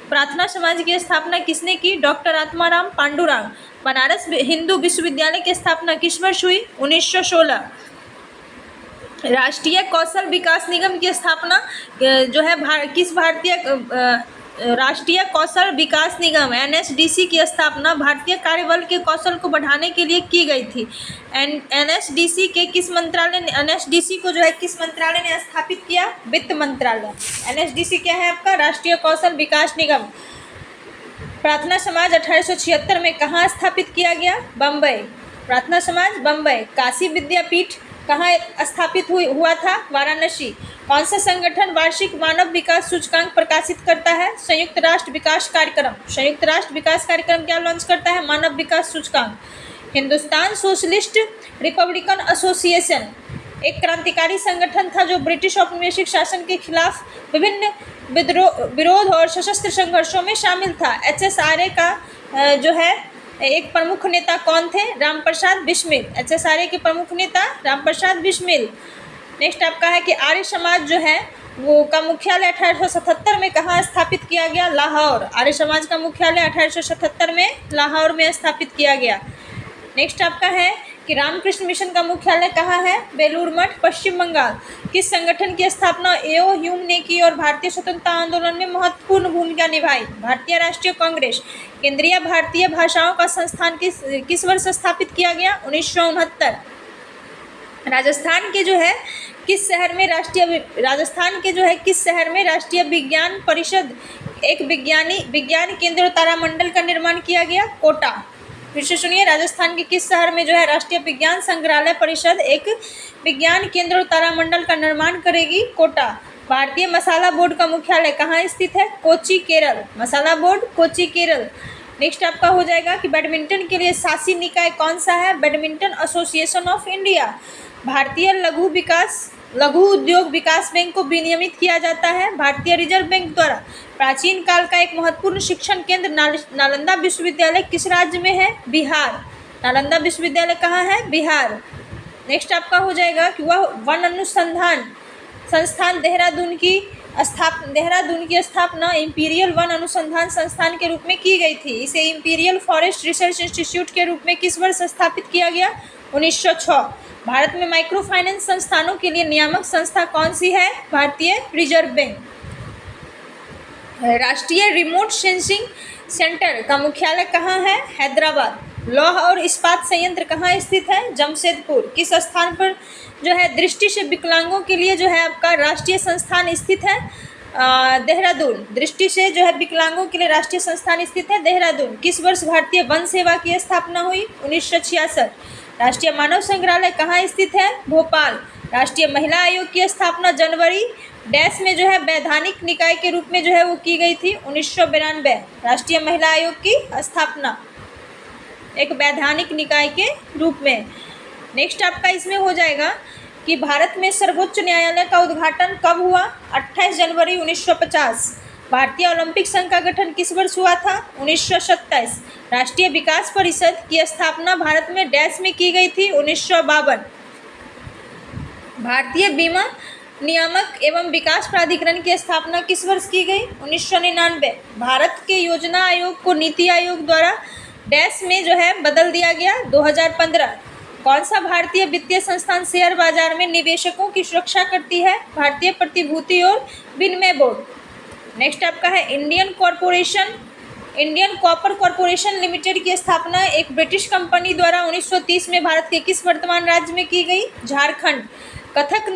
प्रार्थना समाज की स्थापना किसने की? डॉक्टर आत्माराम पांडुरंग। बनारस हिंदू विश्वविद्यालय की स्थापना किस वर्ष हुई? 1916। राष्ट्रीय कौशल विकास निगम की स्थापना जो है किस भारतीय राष्ट्रीय कौशल विकास निगम एनएसडीसी की स्थापना भारतीय कार्यबल के कौशल को बढ़ाने के लिए की गई थी। एनएसडीसी के किस मंत्रालय ने एनएसडीसी को जो है किस मंत्रालय ने स्थापित किया? वित्त मंत्रालय। एनएसडीसी क्या है आपका? राष्ट्रीय कौशल विकास निगम। प्रार्थना समाज 1876 में कहाँ स्थापित किया गया? बम्बई। प्रार्थना समाज बम्बई। काशी विद्यापीठ कहाँ स्थापित हुआ था? वाराणसी। कौन सा संगठन वार्षिक मानव विकास सूचकांक प्रकाशित करता है? संयुक्त राष्ट्र विकास कार्यक्रम। संयुक्त राष्ट्र विकास कार्यक्रम क्या लॉन्च करता है? मानव विकास सूचकांक। हिंदुस्तान सोशलिस्ट रिपब्लिकन एसोसिएशन एक क्रांतिकारी संगठन था जो ब्रिटिश औपनिवेशिक शासन के खिलाफ विभिन्न विरोध और सशस्त्र संघर्षों में शामिल था। एचएसआरए का जो है एक प्रमुख नेता कौन थे? रामप्रसाद बिस्मिल। एचएसआरए के प्रमुख नेता रामप्रसाद बिस्मिल। नेक्स्ट आपका है कि आर्य समाज जो है वो का मुख्यालय 1877 में कहाँ स्थापित किया गया? लाहौर। आर्य समाज का मुख्यालय 1877 में लाहौर में स्थापित किया गया। नेक्स्ट आपका है कि रामकृष्ण मिशन का मुख्यालय कहाँ है? बेलूर मठ, पश्चिम बंगाल। किस संगठन की स्थापना एओ ह्यूम ने की और भारतीय स्वतंत्रता आंदोलन में महत्वपूर्ण भूमिका निभाई? भारतीय राष्ट्रीय कांग्रेस। केंद्रीय भारतीय भाषाओं का संस्थान किस वर्ष स्थापित किया गया? 1969। राजस्थान के जो है किस शहर में राष्ट्रीय विज्ञान परिषद एक विज्ञान केंद्र और तारामंडल का निर्माण किया गया? कोटा। फिर से सुनिए, राजस्थान के किस शहर में जो है राष्ट्रीय विज्ञान संग्रहालय परिषद एक विज्ञान केंद्र और तारामंडल का निर्माण करेगी? कोटा। भारतीय मसाला बोर्ड का मुख्यालय कहाँ स्थित है? कोच्चि, केरल। मसाला बोर्ड कोच्चि, केरल। नेक्स्ट आपका हो जाएगा कि बैडमिंटन के लिए शासी निकाय कौन सा है? Badminton association of India. भारतीय लघु उद्योग विकास बैंक को विनियमित किया जाता है भारतीय रिजर्व बैंक द्वारा। प्राचीन काल का एक महत्वपूर्ण शिक्षण केंद्र नालंदा विश्वविद्यालय किस राज्य में है? बिहार। नालंदा विश्वविद्यालय कहाँ है? बिहार। नेक्स्ट आपका हो जाएगा कि वह वन अनुसंधान संस्थान देहरादून की स्थापना इंपीरियल वन अनुसंधान संस्थान के रूप में की गई थी। इसे इंपीरियल फॉरेस्ट रिसर्च इंस्टीट्यूट के रूप में किस वर्ष स्थापित किया गया? 1906। भारत में माइक्रो फाइनेंस संस्थानों के लिए नियामक संस्था कौन सी है? भारतीय रिजर्व बैंक। राष्ट्रीय रिमोट सेंसिंग सेंटर का मुख्यालय कहाँ है? हैदराबाद। लौह और इस्पात संयंत्र कहाँ स्थित है? जमशेदपुर। किस स्थान पर जो है दृष्टि से विकलांगों के लिए जो है आपका राष्ट्रीय संस्थान स्थित है? देहरादून। दृष्टि से जो है विकलांगों के लिए राष्ट्रीय संस्थान स्थित है देहरादून। किस वर्ष भारतीय वन सेवा की स्थापना हुई? 1966। राष्ट्रीय मानव संग्रहालय कहाँ स्थित है? भोपाल। राष्ट्रीय महिला आयोग की स्थापना जनवरी डैश में जो है वैधानिक निकाय के रूप में जो है वो की गई थी? 1992। राष्ट्रीय महिला आयोग की स्थापना एक वैधानिक निकाय के रूप में। नेक्स्ट आपका इसमें हो जाएगा कि भारत में सर्वोच्च न्यायालय का उद्घाटन कब हुआ? 28 जनवरी 1950। भारतीय ओलंपिक संघ का गठन किस वर्ष हुआ था? 1927। राष्ट्रीय विकास परिषद की स्थापना भारत में डैश में की गई थी? 1952। भारतीय बीमा नियामक एवं विकास प्राधिकरण की स्थापना किस वर्ष की गई? 1999। भारत के योजना आयोग को नीति आयोग द्वारा डैश में जो है बदल दिया गया? 2015। कौन सा भारतीय वित्तीय संस्थान शेयर बाजार में निवेशकों की सुरक्षा करती है? भारतीय प्रतिभूति और विनिमय बोर्ड। नेक्स्ट आपका है इंडियन कॉपर कॉरपोरेशन लिमिटेड की स्थापना एक ब्रिटिश कंपनी द्वारा 1930 में भारत के किस वर्तमान राज्य में की गई? झारखंड। कथक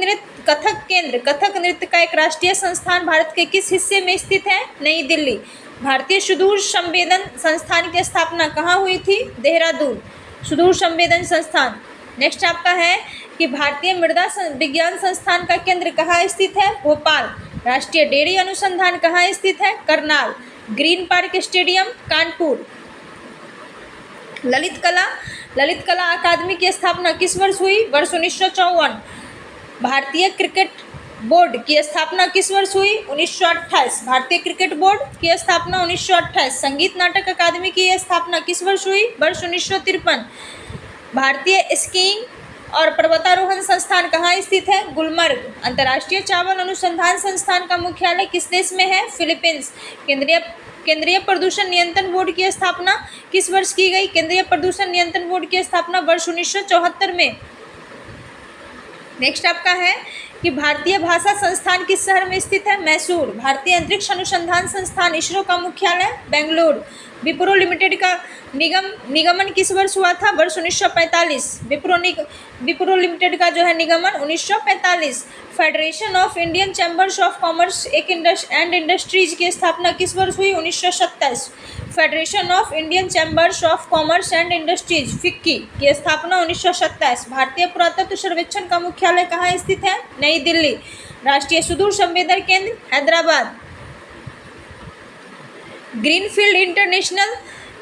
नृत्य का एक राष्ट्रीय संस्थान भारत के किस हिस्से में स्थित है? नई दिल्ली। भारतीय सुदूर संवेदन संस्थान की स्थापना कहाँ हुई थी? देहरादून। सुदूर संवेदन संस्थान। नेक्स्ट आपका है कि भारतीय मृदा विज्ञान संस्थान का केंद्र कहाँ स्थित है? भोपाल। राष्ट्रीय डेयरी अनुसंधान कहाँ स्थित है? Karnal. Green park stadium Kanpur. Lalit कला अकादमी की स्थापना किस वर्ष हुई? वर्ष 1954। भारतीय क्रिकेट बोर्ड की स्थापना किस वर्ष हुई? 1928। भारतीय क्रिकेट बोर्ड की स्थापना 1928। संगीत नाटक अकादमी की स्थापना किस वर्ष हुई? वर्ष 1953। भारतीय स्कीइंग और पर्वतारोहण संस्थान कहाँ स्थित है? गुलमर्ग। अंतर्राष्ट्रीय चावल अनुसंधान संस्थान का मुख्यालय किस देश में है? फिलीपींस। केंद्रीय प्रदूषण नियंत्रण बोर्ड की स्थापना किस वर्ष की गई? केंद्रीय प्रदूषण नियंत्रण बोर्ड की स्थापना वर्ष 1974 में। नेक्स्ट आपका है कि भारतीय भाषा संस्थान किस शहर में स्थित है? मैसूर। भारतीय अंतरिक्ष अनुसंधान संस्थान इसरो का मुख्यालय बेंगलुरु। विप्रो लिमिटेड का निगमन किस वर्ष हुआ था? वर्ष 1945। विप्रो लिमिटेड का जो है निगमन 1945। Federation of Indian chambers of commerce and industries की स्थापना किस वर्ष हुई? 1927। Federation of Indian chambers of commerce and industries FICCI की स्थापना 1927। भारतीय पुरातत्व सर्वेक्षण का मुख्यालय कहाँ स्थित है? नई दिल्ली। राष्ट्रीय सुदूर संवेदन केंद्र हैदराबाद। ग्रीनफील्ड इंटरनेशनल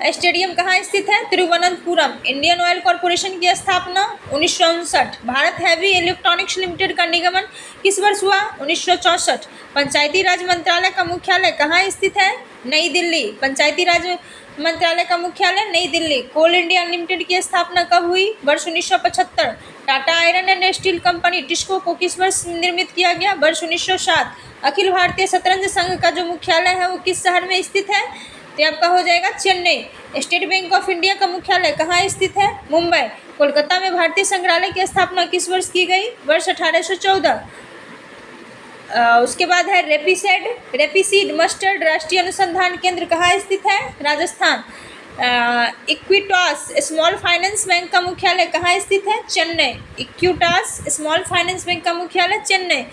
स्टेडियम कहाँ स्थित है? तिरुवनंतपुरम। इंडियन ऑयल कॉरपोरेशन की स्थापना 1959। भारत हैवी इलेक्ट्रॉनिक्स लिमिटेड का निगमन किस वर्ष हुआ? 1964। पंचायती राज मंत्रालय का मुख्यालय कहाँ स्थित है? नई दिल्ली। पंचायती राज मंत्रालय का मुख्यालय नई दिल्ली। कोल इंडिया लिमिटेड की स्थापना कब हुई? वर्ष 1975। Tata iron and steel company TISCO को किस वर्ष निर्मित किया गया? वर्ष 1907। अखिल भारतीय शतरंज संघ का जो मुख्यालय है वो किस शहर में स्थित है? तो आपका हो जाएगा Chennai. State bank of India का मुख्यालय कहाँ स्थित है? मुंबई। कोलकाता में भारतीय संग्रहालय की स्थापना किस वर्ष की गई? वर्ष 1814। उसके बाद है रेपिसीड मस्टर्ड राष्ट्रीय अनुसंधान केंद्र कहाँ स्थित है? Rajasthan. Equitas small finance bank का मुख्यालय कहाँ स्थित है? Chennai. Equitas small finance bank का मुख्यालय चेन्नई।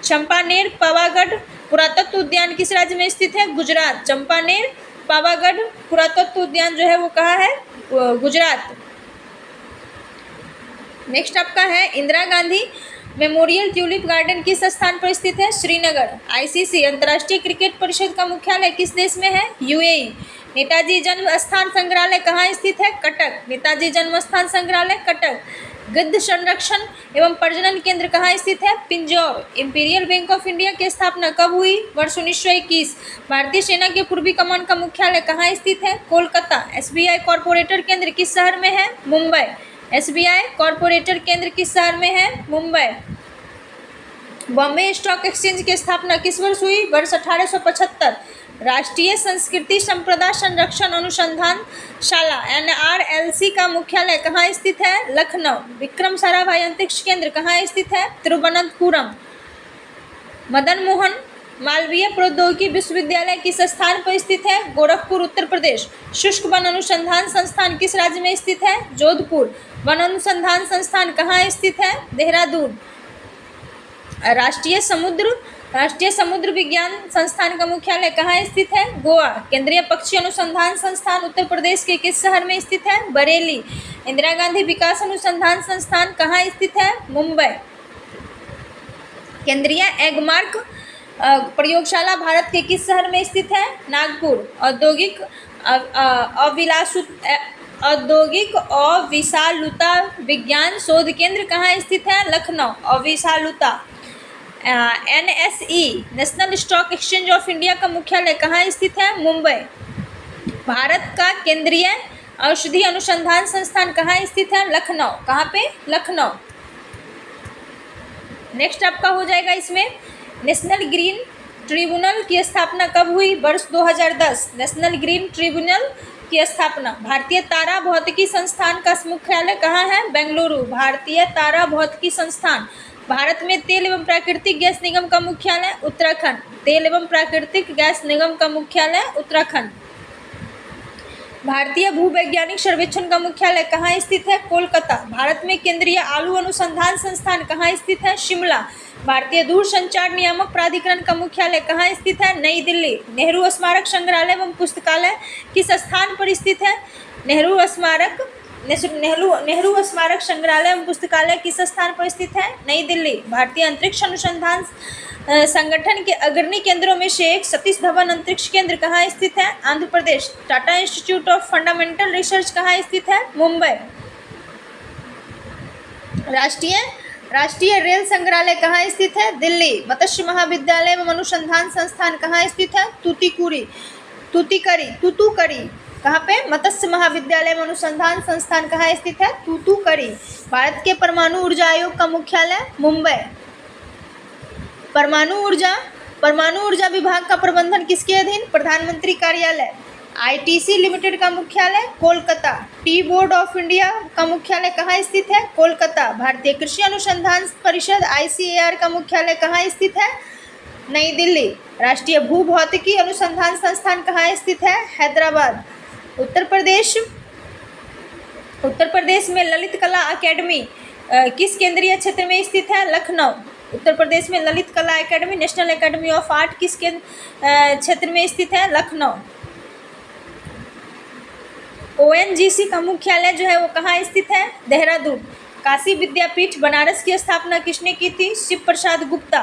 चंपानेर पावागढ़ पुरातत्व उद्यान किस राज्य में स्थित है? गुजरात। चंपानेर पावागढ़ पुरातत्व उद्यान जो है वो कहाँ है? गुजरात। नेक्स्ट आपका है Indira Gandhi memorial tulip garden किस स्थान पर स्थित है? श्रीनगर। आईसीसी अंतर्राष्ट्रीय क्रिकेट परिषद का मुख्यालय किस देश में है? यूएई। नेताजी जन्म स्थान संग्रहालय कहाँ स्थित है? कटक। नेताजी जन्म स्थान संग्रहालय कटक। गिद्ध संरक्षण एवं प्रजनन केंद्र कहाँ स्थित है? Pinjore. Imperial bank of India की स्थापना कब हुई? वर्ष 1921। भारतीय सेना के पूर्वी कमान का मुख्यालय कहाँ स्थित है? कोलकाता। एसबीआई कॉरपोरेटर केंद्र किस शहर में है? मुंबई। एसबीआई कॉरपोरेटर केंद्र किस शहर में है? मुंबई। बॉम्बे स्टॉक एक्सचेंज की स्थापना किस वर्ष हुई? वर्ष 1875। राष्ट्रीय संस्कृति संप्रदा संरक्षण अनुसंधान शाला NRLC का मुख्यालय कहाँ स्थित है? लखनऊ। विक्रम साराभाई अंतरिक्ष केंद्र कहाँ स्थित है? तिरुवनंतपुरम। मदन मोहन मालवीय प्रौद्योगिकी विश्वविद्यालय किस स्थान पर स्थित है? गोरखपुर उत्तर प्रदेश। शुष्क वन अनुसंधान संस्थान किस राज्य में स्थित है? जोधपुर। वन अनुसंधान संस्थान कहाँ स्थित है? देहरादून। राष्ट्रीय समुद्र विज्ञान संस्थान का मुख्यालय कहाँ स्थित है? गोवा। केंद्रीय पक्षी अनुसंधान संस्थान उत्तर प्रदेश के किस शहर में स्थित है? बरेली। इंदिरा गांधी विकास अनुसंधान संस्थान कहाँ स्थित है? मुंबई। केंद्रीय एगमार्क प्रयोगशाला भारत के किस शहर में स्थित है? नागपुर। औद्योगिक अविशालुता विज्ञान शोध केंद्र कहाँ स्थित है? लखनऊ। अविशालुता। NSE national stock exchange of India का मुख्यालय कहाँ स्थित है? मुंबई। भारत का केंद्रीय औषधि अनुसंधान संस्थान कहाँ स्थित है? लखनऊ। कहाँ पे? लखनऊ। नेक्स्ट आपका हो जाएगा इसमें नेशनल ग्रीन ट्रिब्यूनल की स्थापना कब हुई? वर्ष 2010। नेशनल ग्रीन ट्रिब्यूनल की स्थापना। भारतीय तारा भौतिकी संस्थान का मुख्यालय कहाँ है? बेंगलुरु। भारतीय तारा भौतिकी संस्थान। भारत में तेल एवं प्राकृतिक गैस निगम का मुख्यालय उत्तराखंड। तेल एवं प्राकृतिक गैस निगम का मुख्यालय उत्तराखंड। भारतीय भूवैज्ञानिक सर्वेक्षण का मुख्यालय कहाँ स्थित है? कोलकाता। भारत में केंद्रीय आलू अनुसंधान संस्थान कहाँ स्थित है? शिमला। भारतीय दूरसंचार नियामक प्राधिकरण का मुख्यालय कहाँ स्थित है? नई दिल्ली। नेहरू स्मारक संग्रहालय एवं पुस्तकालय किस स्थान पर स्थित है? नेहरू स्मारक संग्रहालय एवं पुस्तकालय किस स्थान पर स्थित है? नई दिल्ली। भारतीय अंतरिक्ष अनुसंधान संगठन के अग्रणी केंद्रों में से एक सतीश धवन अंतरिक्ष केंद्र कहाँ स्थित है? Andhra Pradesh. Tata institute of fundamental research कहाँ स्थित है? मुंबई। राष्ट्रीय राष्ट्रीय रेल संग्रहालय कहाँ स्थित है? दिल्ली। मत्स्य महाविद्यालय एवं अनुसंधान संस्थान कहाँ स्थित है? तूतुकुड़ी। कहाँ पे? मत्स्य महाविद्यालय एवं अनुसंधान संस्थान कहाँ स्थित है? तूतुकुड़ी। भारत के परमाणु ऊर्जा आयोग का मुख्यालय? मुंबई। परमाणु ऊर्जा विभाग का प्रबंधन किसके अधीन? प्रधानमंत्री कार्यालय। आईटीसी लिमिटेड का मुख्यालय? Kolkata. Tea board of India का मुख्यालय कहाँ स्थित है? कोलकाता। भारतीय कृषि अनुसंधान परिषद आईसीएआर का मुख्यालय कहाँ स्थित है? नई दिल्ली। राष्ट्रीय भूभौतिकी अनुसंधान संस्थान कहाँ स्थित है? हैदराबाद। उत्तर प्रदेश में ललित कला अकेडमी किस केंद्रीय क्षेत्र में स्थित है? लखनऊ। उत्तर प्रदेश में ललित कला academy, national academy of art किस क्षेत्र में स्थित है? लखनऊ। ओएनजीसी का मुख्यालय जो है वो कहाँ स्थित है? देहरादून। काशी विद्यापीठ बनारस की स्थापना किसने की थी? शिव प्रसाद गुप्ता।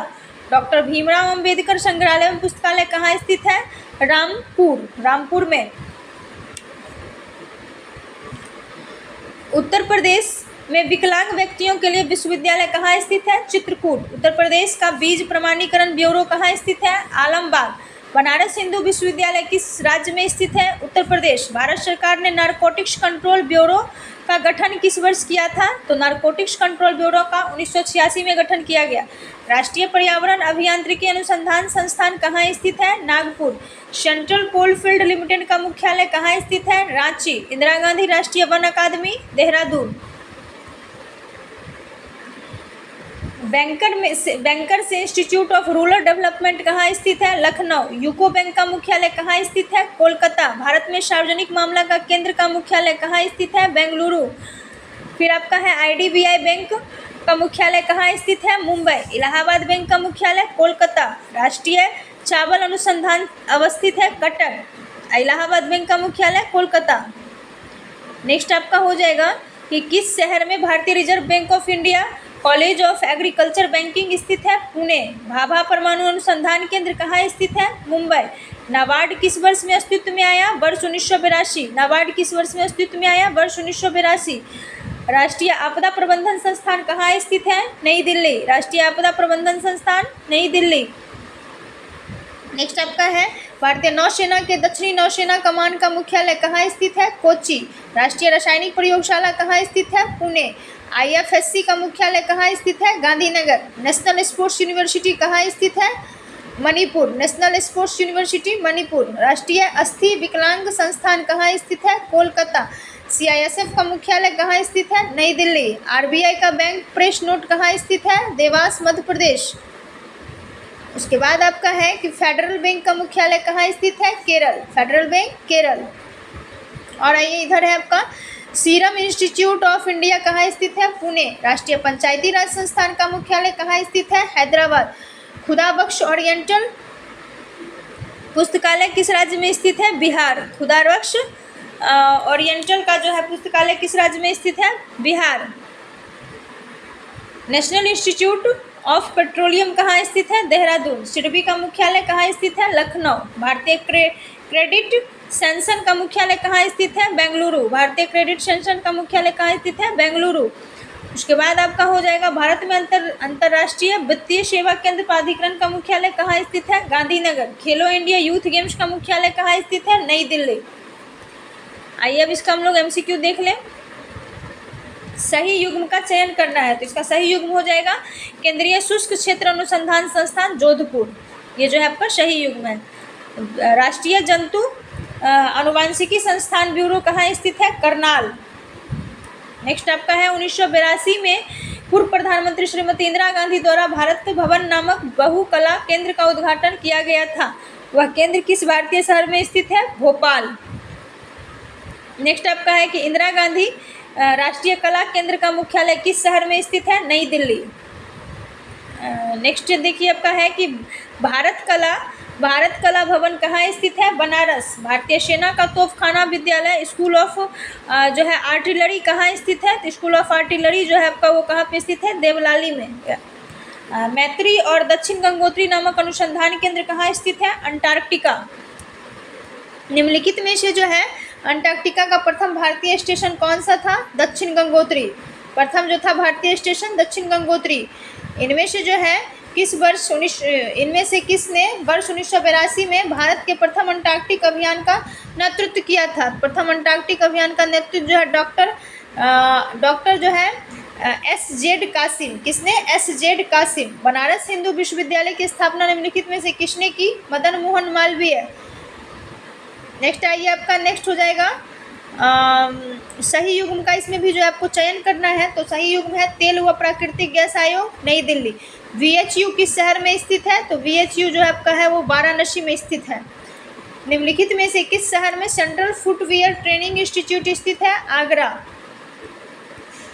डॉक्टर भीमराव अंबेडकर संग्रहालय एवं पुस्तकालय कहाँ स्थित है? रामपुर में। उत्तर प्रदेश में विकलांग व्यक्तियों के लिए विश्वविद्यालय कहाँ स्थित है? चित्रकूट। उत्तर प्रदेश का बीज प्रमाणीकरण ब्यूरो कहाँ स्थित है? आलमबाग। बनारस हिंदू विश्वविद्यालय किस राज्य में स्थित है? उत्तर प्रदेश। भारत सरकार ने नारकोटिक्स कंट्रोल ब्यूरो का गठन किस वर्ष किया था? तो नारकोटिक्स कंट्रोल ब्यूरो का 1986 में गठन किया गया। राष्ट्रीय पर्यावरण अभियांत्रिकी अनुसंधान संस्थान कहाँ स्थित है? नागपुर। सेंट्रल कोलफील्ड लिमिटेड का मुख्यालय कहाँ स्थित है? रांची। इंदिरा गांधी राष्ट्रीय वन अकादमी? Dehradun. Bankers institute of rural development कहाँ स्थित है? लखनऊ। यूको बैंक का मुख्यालय कहाँ स्थित है? कोलकाता। भारत में सार्वजनिक मामला का केंद्र का मुख्यालय कहाँ स्थित है? बेंगलुरु। फिर आपका है आईडीबीआई बैंक का मुख्यालय कहाँ स्थित है? मुंबई। इलाहाबाद बैंक का मुख्यालय? कोलकाता। राष्ट्रीय चावल अनुसंधान अवस्थित है? कटक। इलाहाबाद बैंक का मुख्यालय? कोलकाता। नेक्स्ट आपका हो जाएगा कि किस शहर में भारतीय reserve bank of India college of agriculture banking स्थित है? पुणे। भाभा परमाणु अनुसंधान केंद्र कहाँ स्थित है? मुंबई। नाबार्ड किस वर्ष में अस्तित्व में आया? वर्ष 1982। नाबार्ड किस वर्ष में अस्तित्व में आया? वर्ष 1982। राष्ट्रीय आपदा प्रबंधन संस्थान कहाँ स्थित है? नई दिल्ली। राष्ट्रीय आपदा प्रबंधन संस्थान नई दिल्ली। नेक्स्ट आपका है भारतीय नौसेना के दक्षिणी नौसेना कमान का मुख्यालय कहाँ स्थित है? कोच्चि। राष्ट्रीय रासायनिक प्रयोगशाला कहाँ स्थित है? पुणे। आईएफएससी का मुख्यालय कहाँ स्थित है? गांधीनगर। नेशनल स्पोर्ट्स यूनिवर्सिटी कहाँ स्थित है? Manipur. National sports university Manipur. राष्ट्रीय अस्थि विकलांग संस्थान कहाँ स्थित है? कोलकाता। सीआईएसएफ का मुख्यालय कहाँ स्थित है? नई दिल्ली। आरबीआई का बैंक प्रेस नोट कहाँ स्थित है? देवास मध्य प्रदेश। उसके बाद आपका है कि फेडरल बैंक का मुख्यालय कहाँ स्थित है? केरल। Federal Bank Kerala. और आइए इधर है आपका सीरम इंस्टीट्यूट ऑफ इंडिया कहाँ स्थित है? पुणे। राष्ट्रीय पंचायती राज संस्थान का मुख्यालय कहाँ स्थित है? हैदराबाद। खुदाबख्श ओरिएंटल पुस्तकालय किस राज्य में स्थित है? बिहार। खुदाबख्श ओरिएंटल का जो है पुस्तकालय किस राज्य में स्थित है? Bihar. National institute of petroleum कहाँ स्थित है? देहरादून। सिडबी का मुख्यालय कहाँ स्थित है? लखनऊ। भारतीय क्रेडिट सेंसन का मुख्यालय कहाँ स्थित है? बेंगलुरु। भारतीय क्रेडिट सेंसन का मुख्यालय कहाँ स्थित है? बेंगलुरु। उसके बाद आपका हो जाएगा भारत में अंतर्राष्ट्रीय वित्तीय सेवा केंद्र प्राधिकरण का मुख्यालय कहाँ स्थित है? गांधीनगर। खेलो इंडिया यूथ गेम्स का मुख्यालय कहाँ स्थित है? नई दिल्ली। आइए अब इसका हम लोग एमसीक्यू देख लें। सही युग्म का चयन करना है तो इसका सही युग्म हो जाएगा केंद्रीय शुष्क क्षेत्र अनुसंधान संस्थान जोधपुर। ये जो है आपका सही युग्म है। राष्ट्रीय जंतु अनुवांशिकी संस्थान ब्यूरो कहाँ स्थित है? करनाल। नेक्स्ट आपका है 1982 में पूर्व प्रधानमंत्री श्रीमती इंदिरा गांधी द्वारा भारत भवन नामक बहुकला केंद्र का उद्घाटन किया गया था। वह केंद्र किस भारतीय शहर में स्थित है? भोपाल। नेक्स्ट आपका है कि इंदिरा गांधी राष्ट्रीय कला केंद्र का मुख्यालय किस शहर में स्थित है? नई दिल्ली। नेक्स्ट देखिए आपका है कि भारत कला भवन कहाँ स्थित है? बनारस। भारतीय सेना का तोपखाना विद्यालय स्कूल ऑफ जो है आर्टिलरी कहाँ स्थित है? तो स्कूल ऑफ आर्टिलरी जो है आपका वो कहाँ पे स्थित है? देवलाली में। मैत्री और दक्षिण गंगोत्री नामक अनुसंधान केंद्र कहाँ स्थित है? अंटार्कटिका। निम्नलिखित में से जो है अंटार्कटिका का प्रथम भारतीय स्टेशन कौन सा था? दक्षिण गंगोत्री। प्रथम जो था भारतीय स्टेशन दक्षिण गंगोत्री। इनमें से जो है इनमें से किसने वर्ष 1982 में भारत के प्रथम अंटार्कटिक अभियान का नेतृत्व किया था? प्रथम अंटार्कटिक अभियान का नेतृत्व जो है डॉक्टर जो है S.Z. कासिम। किसने? S.Z. कासिम। बनारस हिंदू विश्वविद्यालय की स्थापना निम्नलिखित में से किसने की? मदन मोहन मालवीय। नेक्स्ट आइए, आपका नेक्स्ट हो जाएगा सही युग्म का। इसमें भी जो आपको चयन करना है, तो सही युग्म है तेल व प्राकृतिक गैस आयोग, नई दिल्ली। VHU किस शहर में स्थित है? तो VHU जो आपका है वो वाराणसी में स्थित है। निम्नलिखित में से किस शहर में सेंट्रल फुटवियर ट्रेनिंग इंस्टीट्यूट स्थित है? आगरा।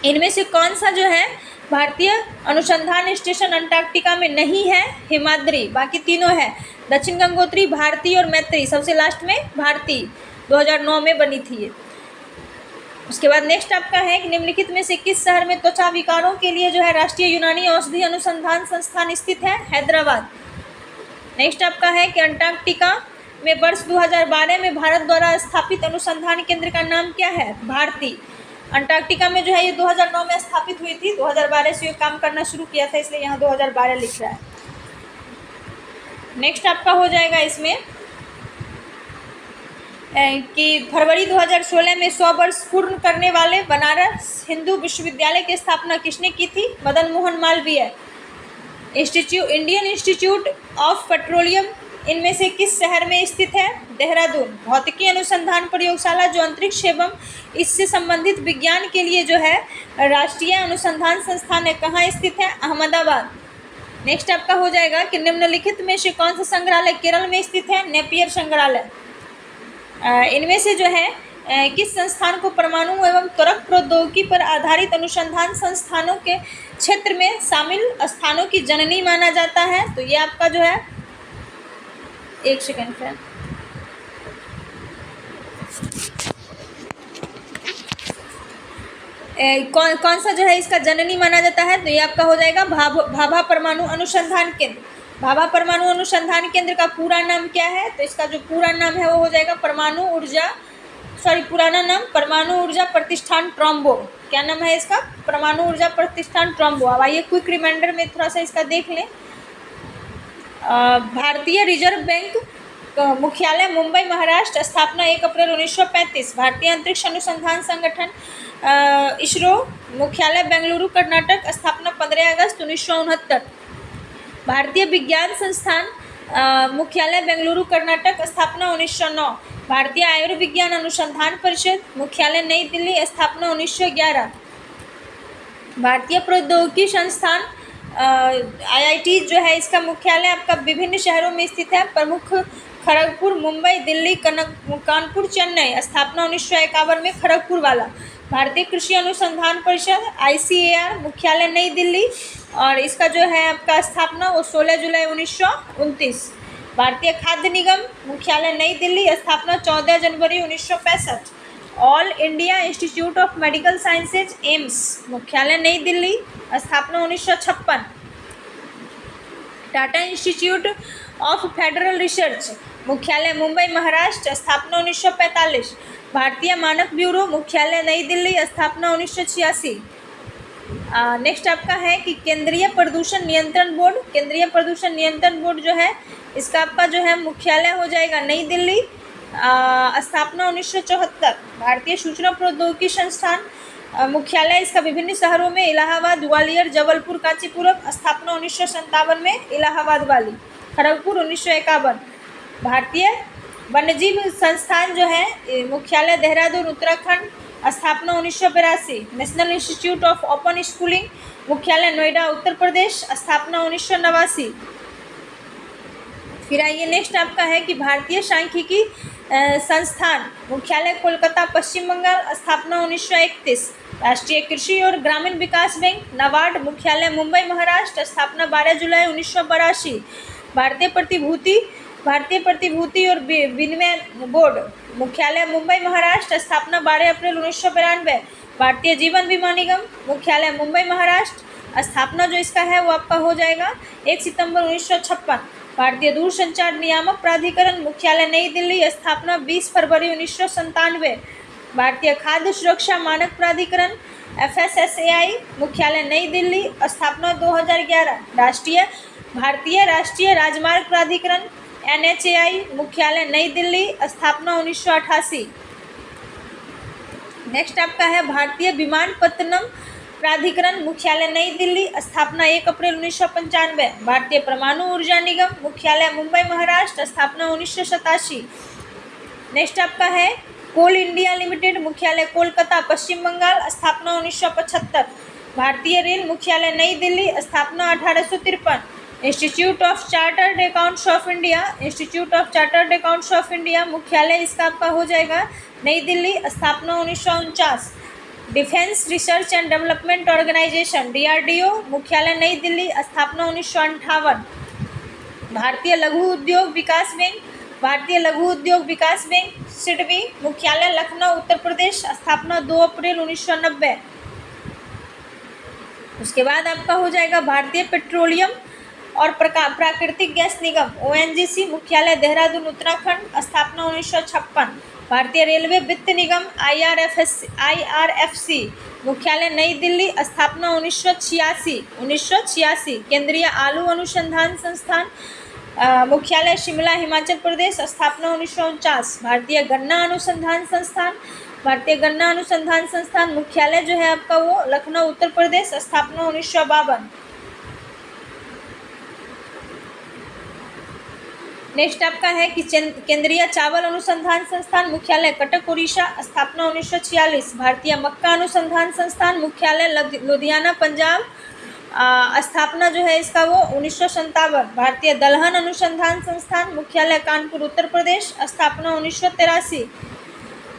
इनमें से कौन सा जो है भारतीय अनुसंधान स्टेशन अंटार्कटिका में नहीं है? हिमाद्री। बाकी तीनों है, दक्षिण गंगोत्री, भारती और मैत्री। सबसे लास्ट में भारती 2009 में बनी थी ये। उसके बाद नेक्स्ट आपका है कि निम्नलिखित में से किस शहर में त्वचा विकारों के लिए जो है राष्ट्रीय यूनानी औषधि अनुसंधान संस्थान स्थित है? हैदराबाद। नेक्स्ट आपका है कि अंटार्कटिका में वर्ष 2012 में भारत द्वारा स्थापित अनुसंधान केंद्र का नाम क्या है? भारती। अंटार्कटिका में जो है ये 2009 में स्थापित हुई थी, 2012 से ये काम करना शुरू किया था, इसलिए यहाँ 2012 लिख रहा है। नेक्स्ट आपका हो जाएगा इसमें कि फरवरी 2016 में 100 वर्ष पूर्ण करने वाले बनारस हिंदू विश्वविद्यालय की स्थापना किसने की थी? Madan Mohan Malviya. Indian institute of petroleum इनमें से किस शहर में स्थित है? देहरादून। भौतिकी अनुसंधान प्रयोगशाला जो अंतरिक्ष एवं इससे संबंधित विज्ञान के लिए जो है राष्ट्रीय अनुसंधान संस्थान है, कहाँ स्थित है? अहमदाबाद। नेक्स्ट आपका हो जाएगा कि निम्नलिखित में से कौन सा संग्रहालय केरल में स्थित है? नेपियर संग्रहालय। इनमें से जो है किस संस्थान को परमाणु एवं त्वरक प्रौद्योगिकी पर आधारित अनुसंधान संस्थानों के क्षेत्र में शामिल स्थानों की जननी माना जाता है? तो ये आपका जो है, एक सेकेंड फ्रेंड, कौन सा जो है इसका जननी माना जाता है? तो ये आपका हो जाएगा भाभा परमाणु अनुसंधान केंद्र। भाभा परमाणु अनुसंधान केंद्र का पूरा नाम क्या है? तो इसका जो पूरा नाम है वो हो जाएगा पुराना नाम परमाणु ऊर्जा प्रतिष्ठान ट्रॉम्बो। क्या नाम है इसका? परमाणु ऊर्जा प्रतिष्ठान ट्रॉम्बो। अब आइए क्विक रिमाइंडर में थोड़ा सा इसका देख लें। भारतीय रिजर्व बैंक मुख्यालय मुंबई महाराष्ट्र, स्थापना 1 अप्रैल 1935। भारतीय अंतरिक्ष अनुसंधान संगठन इसरो मुख्यालय बेंगलुरु कर्नाटक, स्थापना 15 अगस्त 1969। भारतीय विज्ञान संस्थान मुख्यालय बेंगलुरु कर्नाटक, स्थापना 1909। भारतीय आयुर्विज्ञान अनुसंधान परिषद मुख्यालय नई दिल्ली, स्थापना 1911। भारतीय प्रौद्योगिकी संस्थान IIT जो है इसका मुख्यालय आपका विभिन्न शहरों में स्थित है, प्रमुख खड़गपुर, मुंबई, दिल्ली, कानपुर, चेन्नई, स्थापना 1951 में खड़गपुर वाला। भारतीय कृषि अनुसंधान परिषद ICAR मुख्यालय नई दिल्ली और इसका जो है आपका स्थापना वो 16 जुलाई 1929। भारतीय खाद्य निगम मुख्यालय नई दिल्ली, स्थापना 14 जनवरी 1965। All India institute of medical sciences AIIMS मुख्यालय नई दिल्ली, स्थापना 1956। Tata institute of federal research मुख्यालय मुंबई महाराष्ट्र, स्थापना 1945। भारतीय मानक ब्यूरो मुख्यालय नई दिल्ली, स्थापना 1986। नेक्स्ट आपका है कि केंद्रीय प्रदूषण नियंत्रण बोर्ड। केंद्रीय प्रदूषण नियंत्रण बोर्ड जो है इसका आपका जो है मुख्यालय हो जाएगा नई दिल्ली, स्थापना 1974। भारतीय सूचना प्रौद्योगिकी संस्थान मुख्यालय इसका विभिन्न शहरों में इलाहाबाद, ग्वालियर, जबलपुर, कांचीपुरम, स्थापना 1957 में इलाहाबाद वाली, खड़गपुर 1951। भारतीय वन्यजीव संस्थान जो है मुख्यालय देहरादून उत्तराखंड, स्थापना 1982। National institute of open schooling मुख्यालय नोएडा उत्तर प्रदेश, स्थापना 1989। फिर आइए नेक्स्ट आपका है कि भारतीय सांख्यिकी संस्थान मुख्यालय कोलकाता पश्चिम बंगाल, स्थापना 1931। राष्ट्रीय कृषि और ग्रामीण विकास बैंक नाबार्ड मुख्यालय मुंबई महाराष्ट्र, स्थापना 12 जुलाई 1982। भारतीय प्रतिभूति और विनिमय बोर्ड मुख्यालय मुंबई महाराष्ट्र, स्थापना 12 अप्रैल 1992। भारतीय जीवन बीमा निगम मुख्यालय मुंबई महाराष्ट्र, स्थापना जो इसका है वो आपका हो जाएगा 1 सितंबर 1956। भारतीय दूरसंचार नियामक प्राधिकरण मुख्यालय नई दिल्ली, स्थापना 20 फरवरी 1997। भारतीय खाद्य सुरक्षा मानक प्राधिकरण FSSAI मुख्यालय नई दिल्ली, स्थापना 2011। भारतीय राष्ट्रीय राजमार्ग प्राधिकरण NHAI मुख्यालय नई दिल्ली, स्थापना 1988। नेक्स्ट आपका है भारतीय विमानपत्तनम प्राधिकरण मुख्यालय नई दिल्ली, स्थापना 1 अप्रैल 1995। भारतीय परमाणु ऊर्जा निगम मुख्यालय मुंबई महाराष्ट्र, स्थापना 1987। नेक्स्ट आपका है कोल इंडिया लिमिटेड मुख्यालय कोलकाता पश्चिम बंगाल, स्थापना 1975। भारतीय रेल मुख्यालय नई दिल्ली, स्थापना 1853। Institute of chartered accounts of India मुख्यालय इसका आपका हो जाएगा नई दिल्ली, स्थापना 1949। Defence research and development organisation DRDO मुख्यालय नई दिल्ली, स्थापना 1958। भारतीय लघु उद्योग विकास बैंक सिडबी मुख्यालय लखनऊ उत्तर प्रदेश, स्थापना 2 अप्रैल 1990। उसके बाद आपका हो जाएगा भारतीय पेट्रोलियम और प्राकृतिक गैस निगम ONGC मुख्यालय देहरादून उत्तराखंड, स्थापना 1956। भारतीय रेलवे वित्त निगम IRFC मुख्यालय नई दिल्ली, स्थापना 1986। केंद्रीय आलू अनुसंधान संस्थान मुख्यालय शिमला हिमाचल प्रदेश, स्थापना 1949। भारतीय गन्ना अनुसंधान संस्थान मुख्यालय जो है आपका वो लखनऊ उत्तर प्रदेश, स्थापना 1952। नेक्स्ट आपका है कि केंद्रीय चावल अनुसंधान संस्थान मुख्यालय कटक उड़ीसा, स्थापना 1946। भारतीय मक्का अनुसंधान संस्थान मुख्यालय लुधियाना पंजाब, स्थापना जो है इसका वो 1957। भारतीय दलहन अनुसंधान संस्थान मुख्यालय कानपुर उत्तर प्रदेश, स्थापना 1983।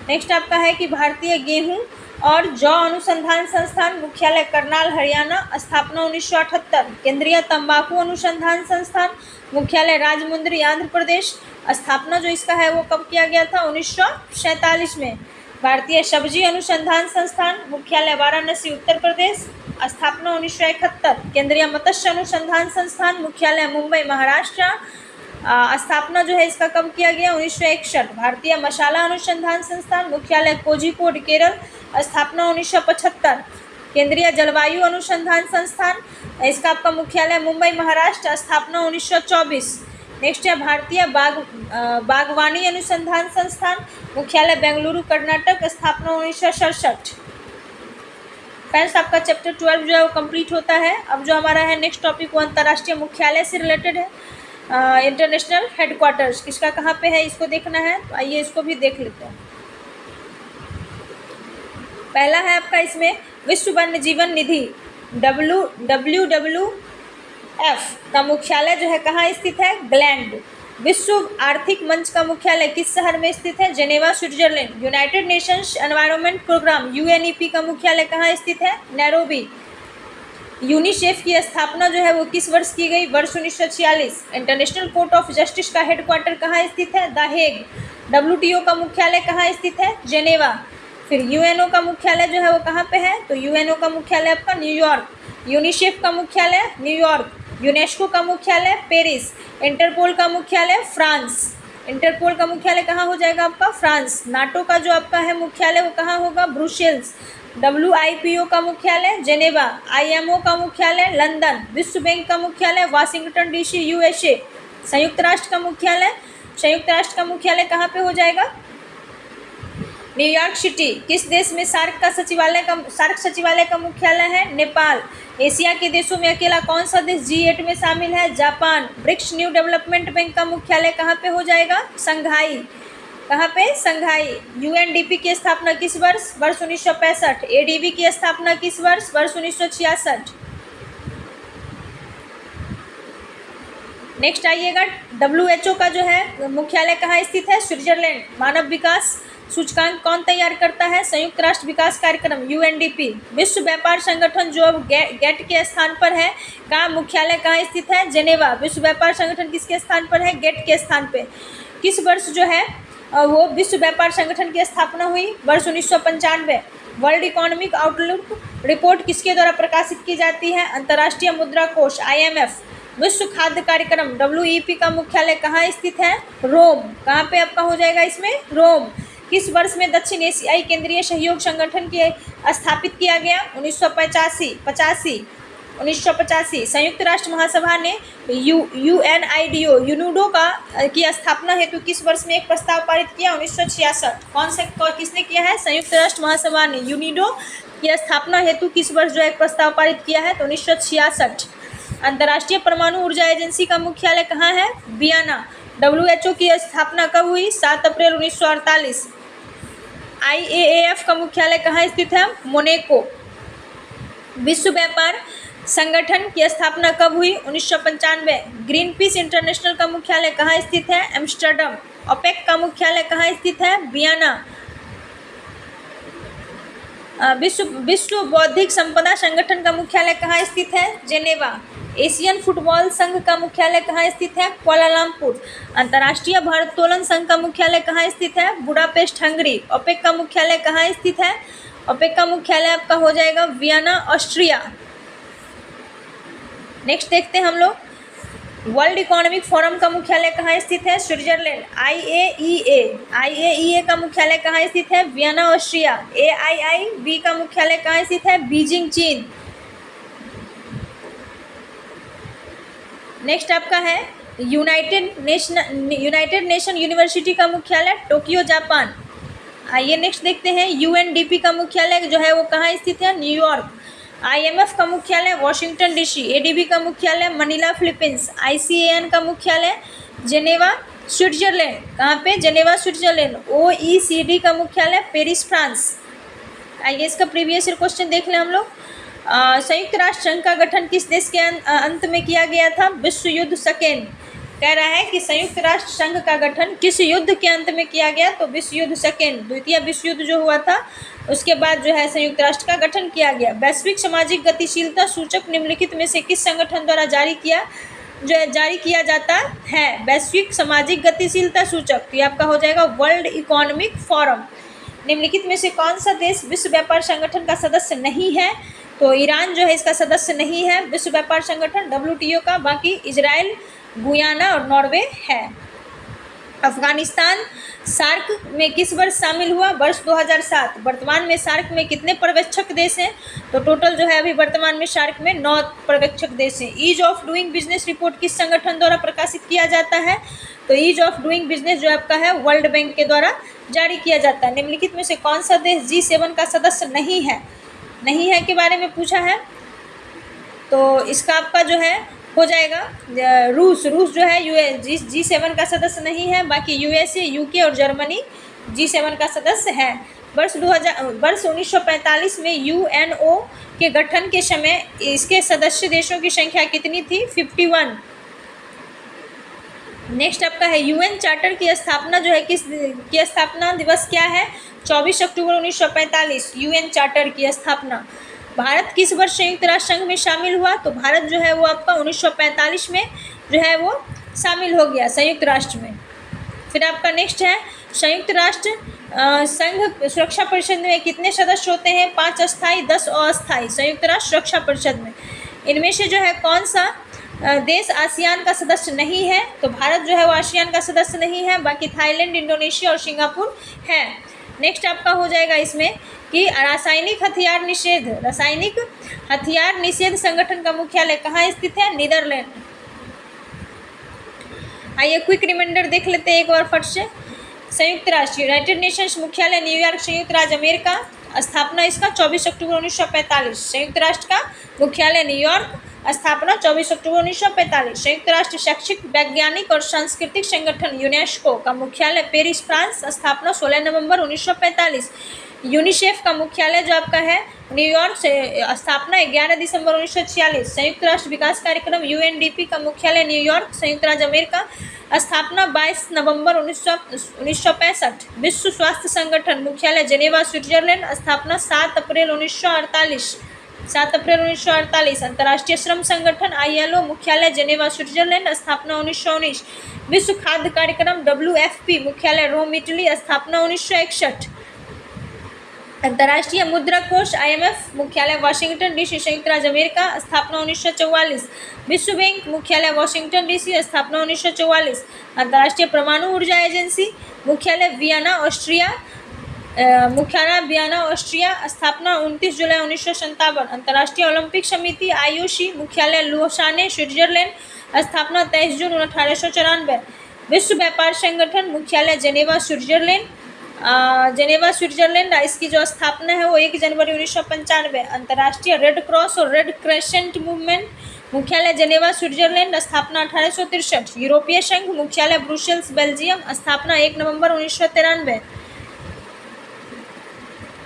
नेक्स्ट आपका है कि भारतीय गेहूं और जौ अनुसंधान संस्थान मुख्यालय करनाल हरियाणा, स्थापना 1978। केंद्रीय तंबाकू अनुसंधान संस्थान मुख्यालय राजमुंद्री आंध्र प्रदेश, स्थापना जो इसका है वो कब किया गया था 1947 में। भारतीय सब्जी अनुसंधान संस्थान मुख्यालय वाराणसी उत्तर प्रदेश, स्थापना 1971। केंद्रीय मत्स्य अनुसंधान संस्थान मुख्यालय मुंबई महाराष्ट्र, स्थापना जो है इसका कब किया गया 1961। भारतीय मसाला अनुसंधान संस्थान मुख्यालय कोझिकोड केरल, स्थापना 1975। केंद्रीय जलवायु अनुसंधान संस्थान इसका आपका मुख्यालय मुंबई महाराष्ट्र, स्थापना 1924। नेक्स्ट है भारतीय बागवानी अनुसंधान संस्थान मुख्यालय बेंगलुरु कर्नाटक, स्थापना 1967। फ्रेंड्स आपका चैप्टर 12 जो है वो कंप्लीट होता है। अब जो हमारा है नेक्स्ट टॉपिक वो अंतर्राष्ट्रीय मुख्यालय से रिलेटेड है। इंटरनेशनल हेडक्वार्टर्स किसका कहाँ पे है इसको देखना है, तो आइए इसको भी देख लेते हैं। पहला है आपका इसमें विश्व वन्य जीवन निधि WWF का मुख्यालय जो है कहाँ स्थित है, ग्लैंड। विश्व आर्थिक मंच का मुख्यालय किस शहर में स्थित है, Geneva Switzerland. United Nations environment programme UNEP का मुख्यालय कहाँ स्थित है, नैरोबी। यूनिसेफ की स्थापना जो है वो किस वर्ष की गई, वर्ष 1946। इंटरनेशनल कोर्ट ऑफ जस्टिस का हेडक्वार्टर कहाँ स्थित है, द हेग। WTO का मुख्यालय कहाँ स्थित है, जेनेवा। फिर UNO का मुख्यालय जो है वो कहाँ पे है, तो UNO का मुख्यालय आपका न्यूयॉर्क। यूनिसेफ का मुख्यालय न्यूयॉर्क। यूनेस्को का मुख्यालय पेरिस। इंटरपोल का मुख्यालय फ्रांस। इंटरपोल का मुख्यालय कहाँ हो जाएगा आपका, फ्रांस। नाटो का जो आपका है मुख्यालय वो कहाँ होगा, ब्रुसेल्स। WIPO का मुख्यालय जेनेवा। IMO का मुख्यालय लंदन। विश्व बैंक का मुख्यालय वाशिंगटन DC USA। संयुक्त राष्ट्र का मुख्यालय कहाँ पे हो जाएगा, न्यूयॉर्क सिटी। किस देश में सार्क सचिवालय का मुख्यालय है, नेपाल। एशिया के देशों में अकेला कौन सा देश G8 में शामिल है, Japan. BRICS New Development Bank का मुख्यालय कहाँ पे हो जाएगा, संघाई। कहाँ पे, संघाई। UNDP की स्थापना किस वर्ष, वर्ष 1965। ADB की स्थापना किस वर्ष, वर्ष 1966। नेक्स्ट आइएगा, WHO का जो है मुख्यालय कहाँ स्थित है, स्विट्जरलैंड। मानव विकास सूचकांक कौन तैयार करता है, संयुक्त राष्ट्र विकास कार्यक्रम UNDP। विश्व व्यापार संगठन जो अब गेट के स्थान पर है का मुख्यालय कहाँ स्थित है, जेनेवा। विश्व व्यापार संगठन किसके स्थान पर है, गेट के स्थान पे। किस वर्ष जो है वो विश्व व्यापार संगठन की स्थापना हुई, वर्ष 1995। वर्ल्ड इकोनॉमिक आउटलुक रिपोर्ट किसके द्वारा प्रकाशित की जाती है, अंतर्राष्ट्रीय मुद्रा कोष IMF। विश्व खाद्य कार्यक्रम WEP का मुख्यालय कहाँ स्थित है, रोम। कहाँ पे आपका हो जाएगा इसमें, रोम। किस वर्ष में दक्षिण एशियाई केंद्रीय सहयोग संगठन के स्थापित किया गया? 1985। संयुक्त राष्ट्र महासभा ने यूएनआईडीओ यूनिडो की स्थापना हेतु किस वर्ष में एक प्रस्ताव पारित किया? 1966। किसने किया है? संयुक्त राष्ट्र महासभा ने यूनिडो की स्थापना हेतु किस वर्ष जो एक प्रस्ताव पारित किया है? तो 1966। अंतर्राष्ट्रीय परमाणु ऊर्जा एजेंसी का मुख्यालय कहाँ है? वियना। WHO की स्थापना कब हुई? 7 अप्रैल 1948। IAAF का मुख्यालय कहाँ स्थित है? मोनाको। विश्व व्यापार संगठन की स्थापना कब हुई? 1995। ग्रीन पीस इंटरनेशनल का मुख्यालय कहाँ स्थित है? एम्स्टर्डम। ओपेक का मुख्यालय कहाँ स्थित है? वियना। विश्व बौद्धिक संपदा संगठन का मुख्यालय कहाँ स्थित है? जेनेवा। एशियन फुटबॉल संघ का मुख्यालय कहाँ स्थित है? कुआलालंपुर। अंतर्राष्ट्रीय भारोत्तोलन संघ का मुख्यालय कहाँ स्थित है? Budapest, Hungary. ओपेक का मुख्यालय कहाँ स्थित है? ओपेक का मुख्यालय आपका हो जाएगा वियना, ऑस्ट्रिया। नेक्स्ट देखते हैं हम लोग, वर्ल्ड इकोनॉमिक फोरम का मुख्यालय कहाँ स्थित है? स्विट्जरलैंड। IAEA का मुख्यालय कहाँ स्थित है? Vienna, Austria. AIIB का मुख्यालय कहाँ स्थित है? बीजिंग, चीन। नेक्स्ट आपका है यूनाइटेड नेशन यूनिवर्सिटी का मुख्यालय टोक्यो, जापान। आइए नेक्स्ट देखते हैं, UNDP का मुख्यालय जो है वो कहाँ स्थित है? न्यूयॉर्क। IMF का मुख्यालय वॉशिंगटन DC। ADB का मुख्यालय मनीला, फिलीपींस। ICAN का मुख्यालय जेनेवा, स्विट्जरलैंड। कहाँ पे? Geneva, Switzerland. OECD का मुख्यालय पेरिस, फ्रांस। आइए इसका प्रीवियस ईयर क्वेश्चन देख लें हम लोग। संयुक्त राष्ट्र संघ का गठन किस देश के अंत में किया गया था? विश्व युद्ध सेकेंड। कह रहा है कि संयुक्त राष्ट्र संघ का गठन किस युद्ध के अंत में किया गया? तो विश्व युद्ध सेकेंड, द्वितीय विश्व युद्ध जो हुआ था उसके बाद जो है संयुक्त राष्ट्र का गठन किया गया। वैश्विक सामाजिक गतिशीलता सूचक निम्नलिखित में से किस संगठन द्वारा जारी किया जाता है? वैश्विक सामाजिक गतिशीलता सूचक, ये आपका हो जाएगा वर्ल्ड इकोनॉमिक फोरम। निम्नलिखित में से कौन सा देश विश्व व्यापार संगठन का सदस्य नहीं है? तो ईरान जो है इसका सदस्य नहीं है विश्व व्यापार संगठन WTO का। बाकी इजराइल, गुयाना और नॉर्वे है। अफगानिस्तान सार्क में किस वर्ष शामिल हुआ? वर्ष 2007। वर्तमान में सार्क में कितने पर्यवेक्षक देश हैं? तो टोटल जो है अभी वर्तमान में सार्क में 9 पर्यवेक्षक देश हैं। Ease of doing business report किस संगठन द्वारा प्रकाशित किया जाता है? तो ईज ऑफ डूइंग बिजनेस जो आपका है वर्ल्ड बैंक के द्वारा जारी किया जाता है। निम्नलिखित में से कौन सा देश G7 का सदस्य नहीं है के बारे में पूछा है? तो इसका आपका जो है हो जाएगा रूस जो है G7 का सदस्य नहीं है। बाकी USA, UK और जर्मनी G7 का सदस्य है। वर्ष 1945 में UNO के गठन के समय इसके सदस्य देशों की संख्या कितनी थी? 51। नेक्स्ट आपका है UN चार्टर की स्थापना जो है की स्थापना दिवस क्या है? 24 अक्टूबर 1945 UN चार्टर की स्थापना। भारत किस वर्ष संयुक्त राष्ट्र संघ में शामिल हुआ? तो भारत जो है वो आपका 1945 में जो है वो शामिल हो गया संयुक्त राष्ट्र में। फिर आपका नेक्स्ट है संयुक्त राष्ट्र संघ सुरक्षा परिषद में कितने सदस्य होते हैं? 5 अस्थायी, 10 अस्थायी संयुक्त राष्ट्र सुरक्षा परिषद में। इनमें से जो है कौन सा देश आसियान का सदस्य नहीं है? तो भारत जो है वो आसियान का सदस्य नहीं है। बाकी थाईलैंड, इंडोनेशिया और सिंगापुर है। नेक्स्ट आपका हो जाएगा इसमें कि रासायनिक हथियार निषेध संगठन का मुख्यालय कहाँ स्थित है? नीदरलैंड। आइए क्विक रिमाइंडर देख लेते हैं एक बार फट से। संयुक्त राष्ट्र यूनाइटेड नेशंस मुख्यालय न्यूयॉर्क, संयुक्त राज्य अमेरिका। स्थापना इसका 24 अक्टूबर 1945। संयुक्त राष्ट्र का मुख्यालय न्यूयॉर्क, स्थापना 24 अक्टूबर 1945। संयुक्त राष्ट्र शैक्षिक, वैज्ञानिक और सांस्कृतिक संगठन यूनेस्को का मुख्यालय पेरिस, फ्रांस। स्थापना 16 नवंबर 1945। यूनिसेफ का मुख्यालय जो आपका है न्यूयॉर्क से। स्थापना 11 दिसंबर 1946। संयुक्त राष्ट्र विकास कार्यक्रम UNDP का मुख्यालय न्यूयॉर्क, संयुक्त राज्य अमेरिका। स्थापना 22 नवंबर 1965। विश्व स्वास्थ्य संगठन मुख्यालय जेनेवा, स्विट्जरलैंड। स्थापना 7 अप्रैल 1948। अंतर्राष्ट्रीय श्रम संगठन ILO मुख्यालय जेनेवा, स्विट्जरलैंड। स्थापना 1919। विश्व खाद्य कार्यक्रम WFP मुख्यालय रोम, इटली। स्थापना 1961। अंतर्राष्ट्रीय मुद्रा कोष IMF मुख्यालय वाशिंगटन DC, संयुक्त राज्य अमेरिका। स्थापना 1944। विश्व बैंक मुख्यालय वाशिंगटन DC। स्थापना 1944। अंतर्राष्ट्रीय परमाणु ऊर्जा एजेंसी मुख्यालय वियना, ऑस्ट्रिया। मुख्यालय वियना ऑस्ट्रिया, स्थापना 29 जुलाई 1957। अंतर्राष्ट्रीय ओलंपिक समिति आईओसी, मुख्यालय लुसाने स्विट्जरलैंड, स्थापना 23 जून 1894। विश्व व्यापार संगठन, मुख्यालय जेनेवा स्विट्जरलैंड, इसकी जो स्थापना है वो 1 जनवरी 1995। अंतर्राष्ट्रीय रेड क्रॉस और रेड क्रेसेंट मूवमेंट, मुख्यालय जेनेवा स्विट्जरलैंड, स्थापना 1863। यूरोपीय संघ, मुख्यालय ब्रुसेल्स बेल्जियम, स्थापना 1 नवंबर 1993।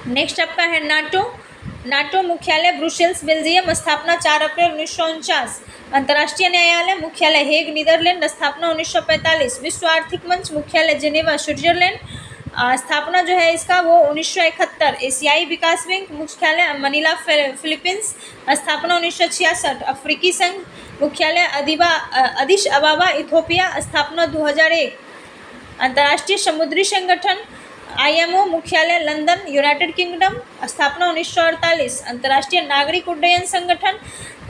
नेक्स्ट आपका है नाटो, मुख्यालय ब्रुसेल्स बेल्जियम, स्थापना 4 अप्रैल 1949। अंतर्राष्ट्रीय न्यायालय, मुख्यालय हेग नीदरलैंड, स्थापना 1945। विश्व आर्थिक मंच, मुख्यालय जेनेवा स्विट्जरलैंड, स्थापना जो है इसका वो 1971। एशियाई विकास बैंक, मुख्यालय मनीला फिलीपींस, स्थापना 1966। अफ्रीकी संघ, मुख्यालय अदिश अबाबा इथोपिया, स्थापना 2001। अंतर्राष्ट्रीय समुद्री संगठन आईएमओ, मुख्यालय लंदन यूनाइटेड किंगडम, स्थापना 1948। अंतर्राष्ट्रीय नागरिक उड्डयन संगठन,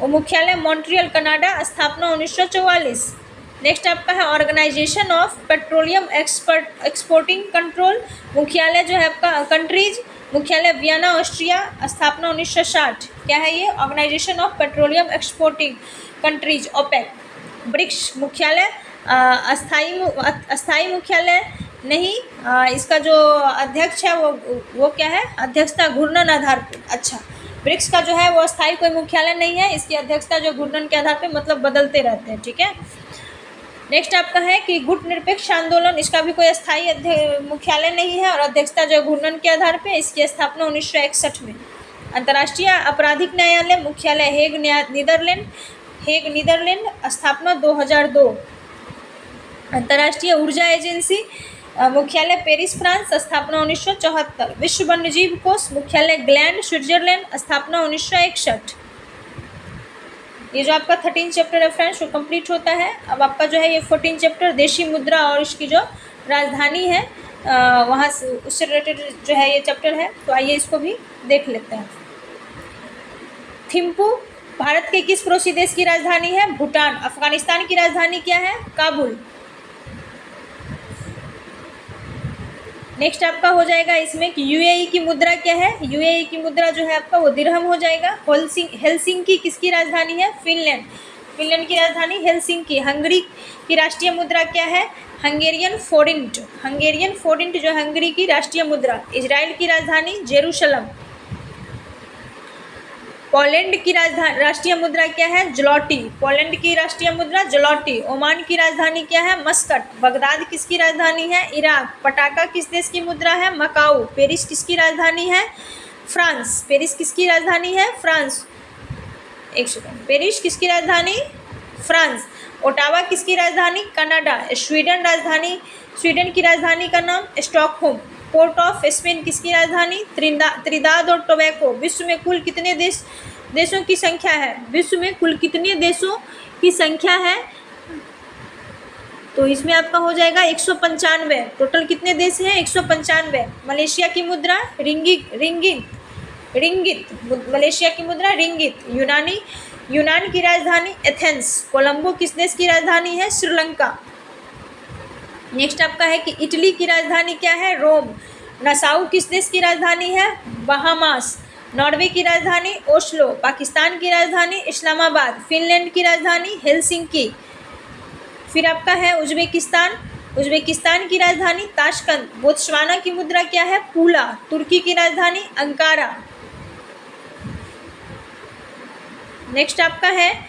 मुख्यालय मॉन्ट्रियल कनाडा, स्थापना 1944। नेक्स्ट आपका है organisation of petroleum exporting control, मुख्यालय जो है आपका कंट्रीज, मुख्यालय वियना ऑस्ट्रिया, स्थापना 1960। क्या है ये? Organisation of petroleum exporting countries, OPEC. BRICS, मुख्यालय अस्थाई मुख्यालय नहीं, इसका जो अध्यक्ष है वो क्या है? अध्यक्षता घूर्णन आधार पर। अच्छा, ब्रिक्स का जो है वो अस्थाई कोई मुख्यालय नहीं है, इसकी अध्यक्षता जो घूर्णन के आधार पे मतलब बदलते रहते हैं, ठीक है। नेक्स्ट आपका है कि गुट निरपेक्ष आंदोलन, इसका भी कोई अस्थाई मुख्यालय नहीं है और अध्यक्षता जो घूर्णन के आधार पे, इसकी स्थापना 1961 में। अंतर्राष्ट्रीय आपराधिक न्यायालय, मुख्यालय हेग नीदरलैंड, स्थापना 2002। अंतर्राष्ट्रीय ऊर्जा एजेंसी, मुख्यालय पेरिस फ्रांस, स्थापना 1974। विश्व वन्यजीव कोष, मुख्यालय ग्लैंड स्विट्जरलैंड, स्थापना 1961। ये जो आपका 13 चैप्टर है फ्रेंड्स वो कंप्लीट होता है। अब आपका जो है ये 14 चैप्टर देशी मुद्रा और इसकी जो राजधानी है वहाँ से उससे रिलेटेड जो है ये चैप्टर है, तो आइए इसको भी देख लेते हैं। थिम्पू भारत के किस पड़ोसी देश की राजधानी है? भूटान। अफगानिस्तान की राजधानी क्या है? काबुल। नेक्स्ट आपका हो जाएगा इसमें कि यूएई की मुद्रा क्या है? यूएई की मुद्रा जो है आपका वो दिरहम हो जाएगा। हेलसिंकी किसकी राजधानी है? फिनलैंड की राजधानी हेलसिंकी। हंगरी की राष्ट्रीय मुद्रा क्या है? हंगेरियन फोरिंट जो हंगरी की राष्ट्रीय मुद्रा। इजराइल की राजधानी जेरूशलम। पोलैंड की राष्ट्रीय मुद्रा क्या है? जलौटी। पोलैंड की राष्ट्रीय मुद्रा जलौटी। ओमान की राजधानी क्या है? मस्कट। बगदाद किसकी राजधानी है? इराक। पटाका किस देश की मुद्रा है? मकाऊ। पेरिस किसकी राजधानी है? फ्रांस। पेरिस किसकी राजधानी है? फ्रांस। एक सेकंड, पेरिस किसकी राजधानी? फ्रांस। ओटावा किसकी राजधानी? कनाडा। स्वीडन की राजधानी का नाम स्टॉकहोम। पोर्ट ऑफ स्पेन किसकी राजधानी? त्रिदाद और टोबैको। विश्व में कुल कितने देशों की संख्या है? विश्व में कुल कितने देशों की संख्या है? तो इसमें आपका हो जाएगा 195। टोटल कितने देश हैं? 195। मलेशिया की मुद्रा रिंगित। मलेशिया की मुद्रा रिंगित। यूनान की राजधानी एथेंस। कोलंबो किस देश की राजधानी है? श्रीलंका। नेक्स्ट आपका है कि इटली की राजधानी क्या है? रोम। नसाउ किस देश की राजधानी है? बहामास। नॉर्वे की राजधानी ओस्लो। पाकिस्तान की राजधानी इस्लामाबाद। फिनलैंड की राजधानी हेलसिंकी। फिर आपका है उज्बेकिस्तान की राजधानी ताशकंद। बोत्सवाना की मुद्रा क्या है? पूला। तुर्की की राजधानी अंकारा। नेक्स्ट आपका है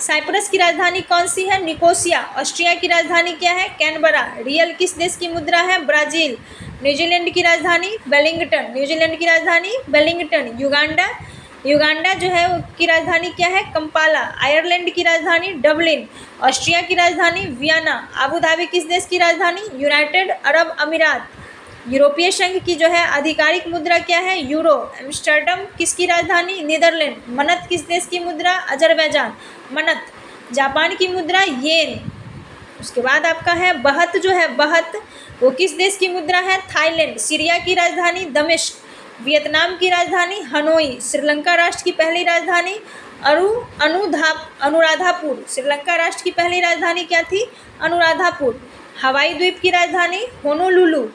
साइप्रस की राजधानी कौन सी है? निकोसिया। ऑस्ट्रिया की राजधानी क्या है? कैनबरा। रियल किस देश की मुद्रा है? ब्राजील। न्यूजीलैंड की राजधानी वेलिंगटन। युगांडा जो है की राजधानी क्या है? कंपाला। आयरलैंड की राजधानी डबलिन। ऑस्ट्रिया की राजधानी वियना। आबू धाबी किस देश की राजधानी? यूनाइटेड अरब अमीरात। यूरोपीय संघ की जो है आधिकारिक मुद्रा क्या है? यूरो। एम्स्टर्डम किसकी राजधानी? नीदरलैंड। मनत किस देश की मुद्रा? अजरबैजान। मनत। जापान की मुद्रा येन। उसके बाद आपका है बहत जो है वो किस देश की मुद्रा है? थाईलैंड। सीरिया की राजधानी दमिश्क। वियतनाम की राजधानी हनोई। श्रीलंका राष्ट्र की पहली राजधानी अनुराधापुर। श्रीलंका राष्ट्र की पहली राजधानी क्या थी? अनुराधापुर। हवाई द्वीप की राजधानी होनोलुलु।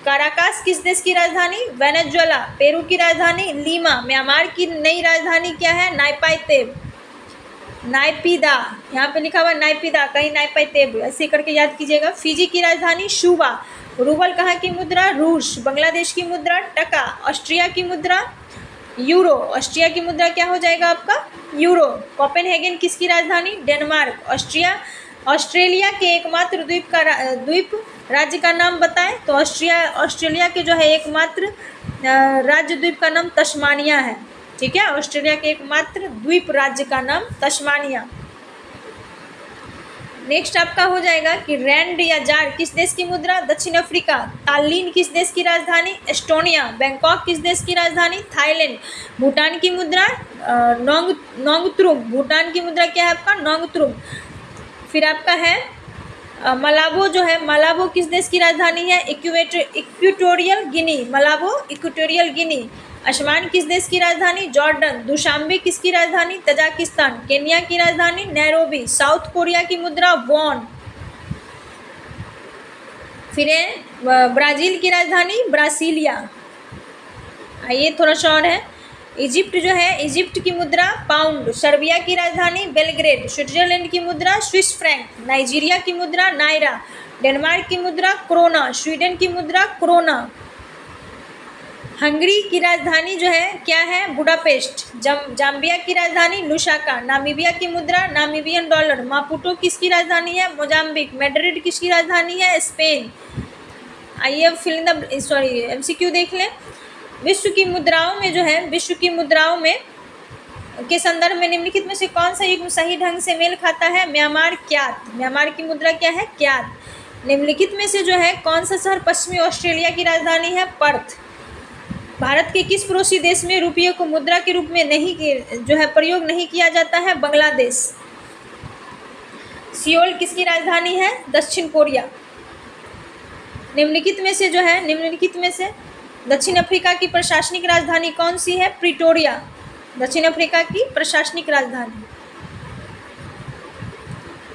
काराकास किस देश की राजधानी? वेनेजुएला। पेरू की राजधानी? लीमा। म्यांमार की नई राजधानी क्या है? नाइपाइतेब, नाइपीदा, यहाँ पे लिखा हुआ नाइपीदा, कहीं नाइपाइतेब, ऐसे करके याद कीजिएगा। फिजी की राजधानी? शुबा। रूबल कहाँ की मुद्रा? रूस। बांग्लादेश की मुद्रा? टका। ऑस्ट्रिया की मुद्रा? यूरो। ऑस्ट्रिया की मुद्रा क्या हो जाएगा आपका? यूरो। कोपेनहेगन किसकी राजधानी? डेनमार्क। ऑस्ट्रेलिया के एकमात्र द्वीप राज्य का नाम बताएं। तो ऑस्ट्रेलिया के जो है एकमात्र राज्य द्वीप का नाम तस्मानिया है। ठीक है, ऑस्ट्रेलिया के एकमात्र द्वीप राज्य का नाम तस्मानिया। नेक्स्ट आपका हो जाएगा कि रैंड या जार किस देश की मुद्रा? दक्षिण अफ्रीका। ताल्लिन किस देश की राजधानी? एस्टोनिया। बैंकॉक किस देश की राजधानी? थाईलैंड। भूटान की मुद्रा? नोंगत्रुम। भूटान की मुद्रा क्या है आपका? नोंगत्रुम। फिर आपका है मलाबो, जो है मलाबो किस देश की राजधानी है? Equatorial Guinea. मलाबो Equatorial Guinea. अशमान किस देश की राजधानी? जॉर्डन। दुशांबे किसकी राजधानी? तजाकिस्तान। केन्या की राजधानी? नैरोबी। साउथ कोरिया की मुद्रा? वॉन। फिर ब्राजील की राजधानी? ब्रासीलिया। आइए थोड़ा सा और है। इजिप्ट जो है, इजिप्ट की मुद्रा? पाउंड। सर्बिया की राजधानी? बेलग्रेड। स्विट्जरलैंड की मुद्रा? Swiss franc. नाइजीरिया की मुद्रा? नायरा। डेनमार्क की मुद्रा? क्रोना। स्वीडन की मुद्रा? क्रोना। हंगरी की राजधानी जो है क्या है? बुडापेस्ट। जाम्बिया की राजधानी? लुसाका। नामीबिया की मुद्रा? Namibian dollar. मापुटो किसकी राजधानी है? मोजाम्बिक। मैड्रिड किसकी राजधानी है? स्पेन। आइए अब MCQ देख लें। विश्व की मुद्राओं में जो है, विश्व की मुद्राओं में के संदर्भ में निम्नलिखित में से कौन सा युग्म सही ढंग से मेल खाता है? म्यांमार क्यात। म्यांमार की मुद्रा क्या है? क्यात। निम्नलिखित में से जो है कौन सा शहर पश्चिमी ऑस्ट्रेलिया की राजधानी है? पर्थ। भारत के किस पड़ोसी देश में रुपये को मुद्रा के रूप में जो है प्रयोग नहीं किया जाता है? बांग्लादेश। सियोल किसकी राजधानी है? दक्षिण कोरिया। निम्नलिखित में से जो है, निम्नलिखित में से दक्षिण अफ्रीका की प्रशासनिक राजधानी कौन सी है? प्रिटोरिया। दक्षिण अफ्रीका की प्रशासनिक राजधानी।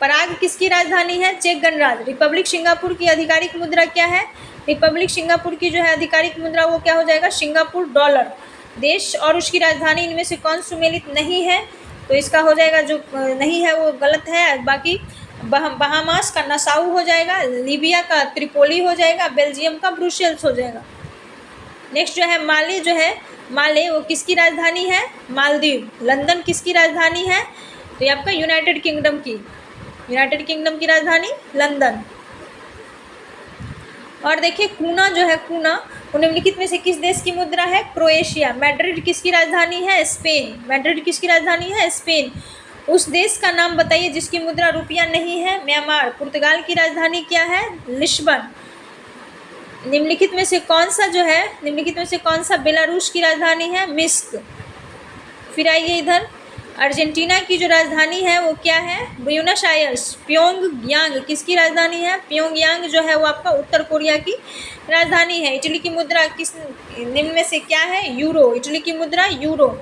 पराग किसकी राजधानी है? चेक गणराज्य। रिपब्लिक सिंगापुर की आधिकारिक मुद्रा क्या है? रिपब्लिक सिंगापुर की जो है आधिकारिक मुद्रा वो क्या हो जाएगा? Singapore dollar. देश और उसकी राजधानी इनमें से कौन सुमेलित नहीं है? तो इसका हो जाएगा, जो नहीं है वो गलत है। बाकी बहामास का नसाऊ हो जाएगा, लीबिया का त्रिपोली हो जाएगा, बेल्जियम का ब्रुसेल्स हो जाएगा। नेक्स्ट जो है माले, जो है माले वो किसकी राजधानी है? मालदीव। लंदन किसकी राजधानी है? तो ये आपका यूनाइटेड किंगडम की राजधानी लंदन। और देखिए कूना जो है, कूना निम्नलिखित में से किस देश की मुद्रा है? क्रोएशिया। मैड्रिड किसकी राजधानी है? स्पेन। मैड्रिड किसकी राजधानी है? स्पेन। उस देश का नाम बताइए जिसकी मुद्रा रुपया नहीं है? म्यांमार। पुर्तगाल की राजधानी क्या है? लिस्बन। निम्नलिखित में से कौन सा बेलारूस की राजधानी है? मिस्क। फिर आइए इधर, अर्जेंटीना की जो राजधानी है वो क्या है? Buenos Aires. प्योंगयांग किसकी राजधानी है? प्योंगयांग जो है वो आपका उत्तर कोरिया की राजधानी है। इटली की मुद्रा किस निम्न में से क्या है? यूरो। इटली की मुद्रा यूरो।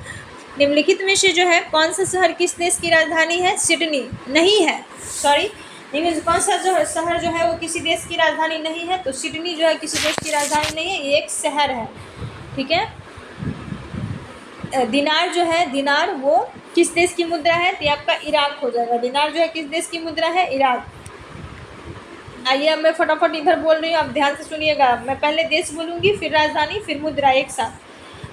निम्नलिखित में से जो है कौन सा शहर किस देश की राजधानी है? सिडनी नहीं है, सॉरी, कौन सा जो शहर जो है वो किसी देश की राजधानी नहीं है? तो सिडनी जो है किसी देश की राजधानी नहीं है, ये एक शहर है। ठीक है। दिनार जो है, दिनार वो किस देश की मुद्रा है? तो ये आपका इराक हो जाएगा। दिनार जो है किस देश की मुद्रा है? इराक। आइए अब मैं फटाफट इधर बोल रही हूँ, आप ध्यान से सुनिएगा। मैं पहले देश बोलूँगी, फिर राजधानी, फिर मुद्रा एक साथ।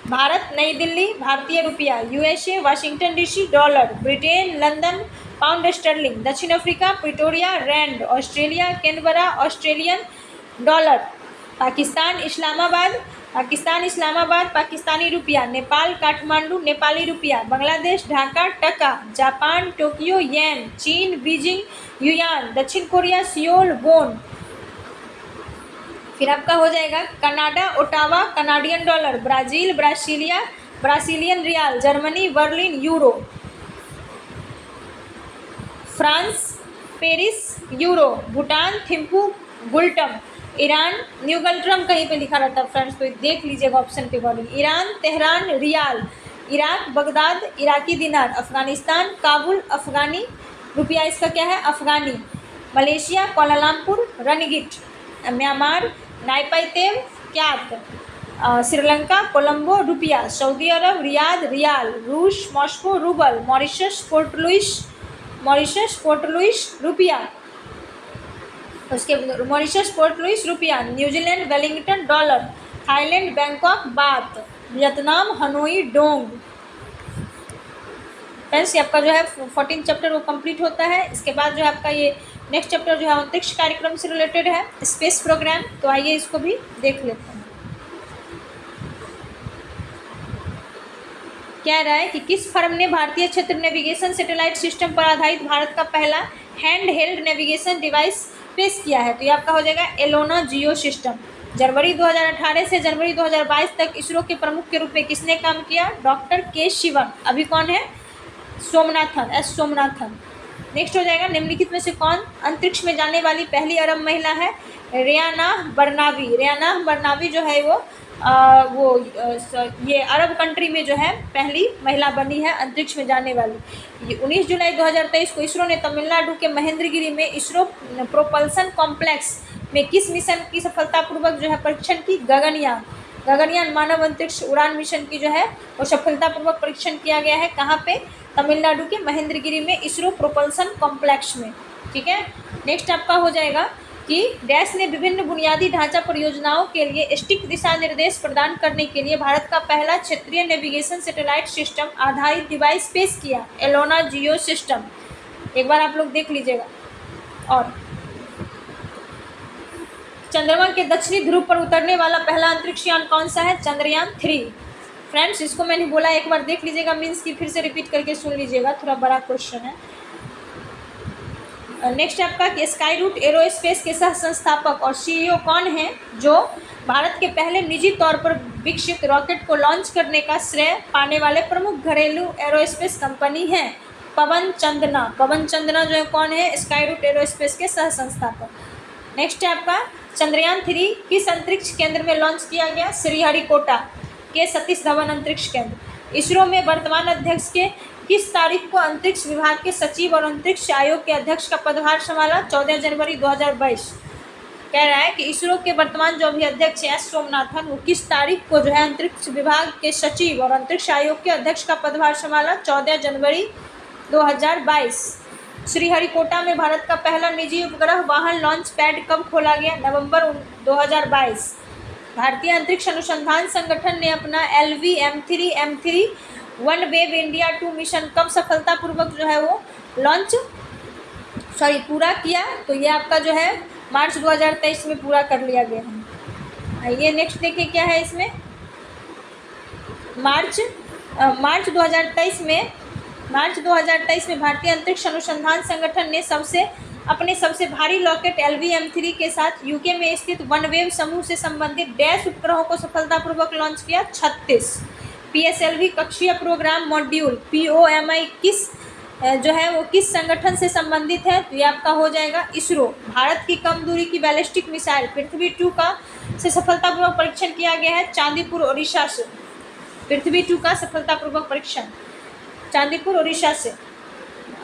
भारत नई दिल्ली भारतीय रुपया, USA Washington DC dollar, Britain London pound sterling, दक्षिण Africa Pretoria rand, Australia Canberra Australian dollar, Pakistan Islamabad Pakistani रुपया, नेपाल काठमांडू नेपाली रुपया, बांग्लादेश ढाका टका, जापान टोक्यो येन, चीन बीजिंग युआन, दक्षिण कोरिया सियोल वोन। फिर आपका हो जाएगा Canada Ottawa Canadian dollar, Brazil Brazilian real, Germany Berlin euro, France Paris euro, Bhutan Thimphu ngultrum, Iran ngultrum कहीं पे लिखा रहता है फ्रेंड्स, तो देख लीजिएगा ऑप्शन के according. Iran Tehran rial, Iraq Baghdad Iraqi dinar, Afghanistan Kabul Afghani रुपया, इसका क्या है? Afghani, Malaysia Kuala Lumpur ringgit, Myanmar Naypyidaw kyat, Sri Lanka Colombo रुपया, सऊदी अरब रियाद रियाल, रूस Moscow rouble, Mauritius Port Louis रुपया, उसके मॉरिशस पोर्ट लुइस रुपया, New Zealand Wellington dollar, Thailand Bangkok baht, Vietnam Hanoi dong. Friends, ये आपका जो है 14 चैप्टर वो कंप्लीट होता है। इसके बाद जो है आपका ये नेक्स्ट चैप्टर जो है अंतरिक्ष कार्यक्रम से रिलेटेड है, स्पेस प्रोग्राम। तो आइए इसको भी देख लेते हैं। कह रहा है कि किस फर्म ने भारतीय क्षेत्र नेविगेशन सैटेलाइट सिस्टम पर आधारित भारत का पहला हैंड हेल्ड नेविगेशन डिवाइस पेश किया है। तो ये आपका हो जाएगा एलोना जियो सिस्टम। जनवरी 2018 से जनवरी 2022 तक इसरो के प्रमुख के रूप में किसने काम किया? डॉक्टर के शिवन। अभी कौन है? एस सोमनाथन। नेक्स्ट हो जाएगा, निम्नलिखित में से कौन अंतरिक्ष में जाने वाली पहली अरब महिला है? रियाना बर्नावी जो है ये अरब कंट्री में जो है पहली महिला बनी है अंतरिक्ष में जाने वाली। ये 19 जुलाई 2023 को इसरो ने तमिलनाडु के महेंद्रगिरी में इसरो प्रोपल्सन कॉम्प्लेक्स में किस मिशन की सफलतापूर्वक जो है परीक्षण की? गगनयान मानव अंतरिक्ष उड़ान मिशन की जो है वो सफलतापूर्वक परीक्षण किया गया है। कहाँ पे? तमिलनाडु के महेंद्रगिरी में इसरो प्रोपल्सन कॉम्प्लेक्स में। ठीक है। नेक्स्ट आपका हो जाएगा कि डैश ने विभिन्न बुनियादी ढांचा परियोजनाओं के लिए सटीक दिशा निर्देश प्रदान करने के लिए भारत का पहला क्षेत्रीय नेविगेशन सैटेलाइट सिस्टम आधारित डिवाइस पेश किया, एलोना जियो सिस्टम। एक बार आप लोग देख लीजिएगा। और चंद्रमा के दक्षिणी ध्रुव पर उतरने वाला पहला अंतरिक्ष यान कौन सा है? चंद्रयान 3। फ्रेंड्स, इसको मैंने बोला एक बार देख लीजिएगा, मीन्स की फिर से रिपीट करके सुन लीजिएगा, थोड़ा बड़ा क्वेश्चन है। नेक्स्ट आपका कि स्काई रूट एरोस्पेस के सह संस्थापक और सीईओ कौन है जो भारत के पहले निजी तौर पर विकसित रॉकेट को लॉन्च करने का श्रेय पाने वाले प्रमुख घरेलू एरोस्पेस कंपनी है? पवन चंद्रा जो है कौन है? स्काई रूट एरोस्पेस के सह संस्थापक। नेक्स्ट है आपका चंद्रयान 3 किस अंतरिक्ष केंद्र में लॉन्च किया गया? श्रीहरिकोटा के सतीश धवन अंतरिक्ष केंद्र। इसरो में वर्तमान अध्यक्ष के किस तारीख को अंतरिक्ष विभाग के सचिव और अंतरिक्ष आयोग के अध्यक्ष का पदभार संभाला? 14 जनवरी 2022। कह रहा है कि इसरो के वर्तमान जो अभी अध्यक्ष है सोमनाथन, वो किस तारीख को जो है अंतरिक्ष विभाग के सचिव और अंतरिक्ष आयोग के अध्यक्ष का पदभार संभाला? 14 जनवरी 2022। श्रीहरिकोटा में भारत का पहला निजी उपग्रह वाहन लॉन्च पैड कब खोला गया? नवंबर 2022। भारतीय अंतरिक्ष अनुसंधान संगठन ने अपना LV-M3 one wave India 2 mission कब सफलतापूर्वक जो है वो पूरा किया? तो ये आपका जो है मार्च 2023 में पूरा कर लिया गया है। आइए नेक्स्ट देखिए क्या है इसमें। मार्च 2023 में भारतीय अंतरिक्ष अनुसंधान संगठन ने अपने सबसे भारी रॉकेट LV-M3 के साथ यूके में स्थित वनवेव समूह से संबंधित डैश उपग्रहों को सफलतापूर्वक लॉन्च किया। 36 PSLV कक्षीय प्रोग्राम मॉड्यूल POMI किस संगठन से संबंधित है? तो ये आपका हो जाएगा इसरो। भारत की कम दूरी की बैलिस्टिक मिसाइल पृथ्वी 2 से सफलतापूर्वक परीक्षण किया गया है चांदीपुर ओडिशा से। पृथ्वी 2 का सफलतापूर्वक परीक्षण चांदीपुर ओडिशा से।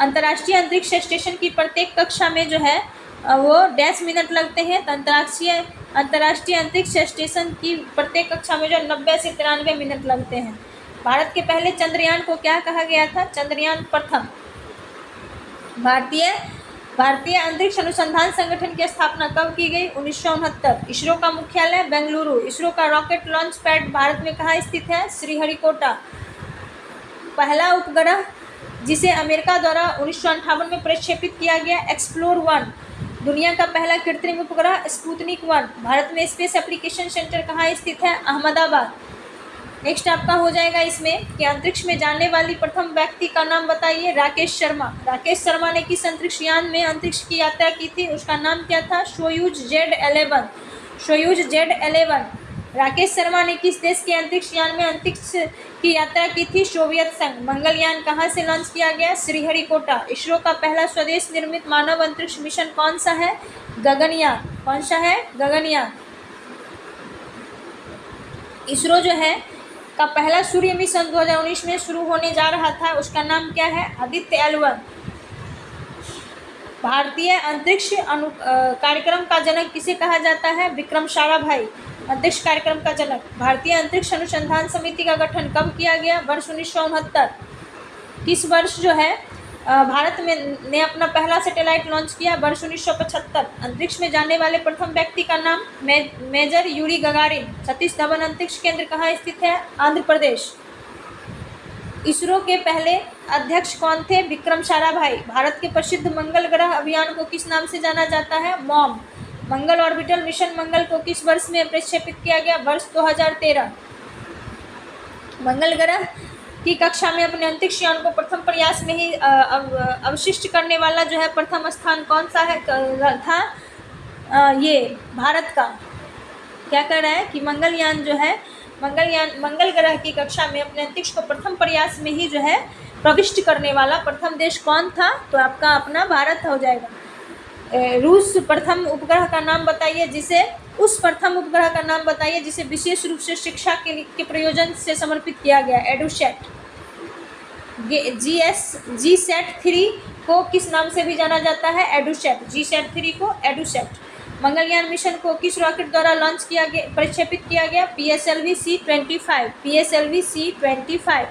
अंतर्राष्ट्रीय अंतरिक्ष स्टेशन की प्रत्येक कक्षा में जो है वो 10 मिनट लगते हैं। तो अंतर्राष्ट्रीय अंतरिक्ष स्टेशन की प्रत्येक कक्षा में जो 90 से 93 मिनट लगते हैं। भारत के पहले चंद्रयान को क्या कहा गया था? चंद्रयान प्रथम। भारतीय अंतरिक्ष अनुसंधान संगठन की स्थापना कब की गई? 1969। इसरो का मुख्यालय बेंगलुरु। इसरो का रॉकेट लॉन्च पैड भारत में कहाँ स्थित है? श्रीहरिकोटा। पहला उपग्रह जिसे अमेरिका द्वारा 1958 में प्रक्षेपित किया गया एक्सप्लोर 1। दुनिया का पहला कृत्रिम उपग्रह स्पुतनिक 1। भारत में स्पेस एप्लीकेशन सेंटर कहाँ स्थित है? अहमदाबाद। नेक्स्ट आपका हो जाएगा इसमें कि अंतरिक्ष में जाने वाली प्रथम व्यक्ति का नाम बताइए। राकेश शर्मा ने किस अंतरिक्ष यान में अंतरिक्ष की यात्रा की थी? उसका नाम क्या था? Soyuz Z11। राकेश शर्मा ने किस देश के अंतरिक्ष यान में अंतरिक्ष की यात्रा की थी? सोवियत संघ। मंगलयान कहाँ से लॉन्च किया गया? श्रीहरिकोटा। इसरो का पहला स्वदेश निर्मित मानव अंतरिक्ष मिशन कौन सा है? गगनयान। कौन सा है? गगनयान। इसरो जो है का पहला सूर्य मिशन 2019 में शुरू होने जा रहा था, उसका नाम क्या है? आदित्य L1। भारतीय अंतरिक्ष कार्यक्रम का जनक किसे कहा जाता है? विक्रम साराभाई। अंतरिक्ष कार्यक्रम का जनक। भारतीय अंतरिक्ष अनुसंधान समिति का गठन कब किया गया? वर्ष 1969। किस वर्ष जो है भारत में ने अपना पहला सैटेलाइट लॉन्च किया? वर्ष 1975। अंतरिक्ष में जाने वाले प्रथम व्यक्ति का नाम major Yuri Gagarin. Satish Dhawan अंतरिक्ष केंद्र कहाँ स्थित है? आंध्र प्रदेश। इसरो के पहले अध्यक्ष कौन थे? विक्रम साराभाई। भारत के प्रसिद्ध मंगल ग्रह अभियान को किस नाम से जाना जाता है? मॉम। मंगल ऑर्बिटल मिशन मंगल को किस वर्ष में प्रक्षेपित किया गया? वर्ष 2013। मंगल ग्रह की कक्षा में अपने अंतरिक्ष यान को प्रथम प्रयास में ही अवशिष्ट करने वाला जो है प्रथम स्थान कौन सा है था? ये भारत का। क्या कर रहा है कि मंगलयान जो है मंगल ग्रह की कक्षा में अपने अंतरिक्ष को प्रथम प्रयास में ही जो है प्रविष्ट करने वाला प्रथम देश कौन था? तो आपका अपना भारत हो जाएगा। रूस प्रथम उपग्रह का नाम बताइए जिसे उस प्रथम उपग्रह का नाम बताइए जिसे विशेष रूप से शिक्षा के प्रयोजन से समर्पित किया गया। एडुसैट। GSAT-3 को किस नाम से भी जाना जाता है? एडुसैट। GSAT-3 को एडुसैट। मंगलयान मिशन को किस रॉकेट द्वारा लॉन्च किया गया, प्रक्षेपित किया गया? PSLV-C-25। PSLV-C-25।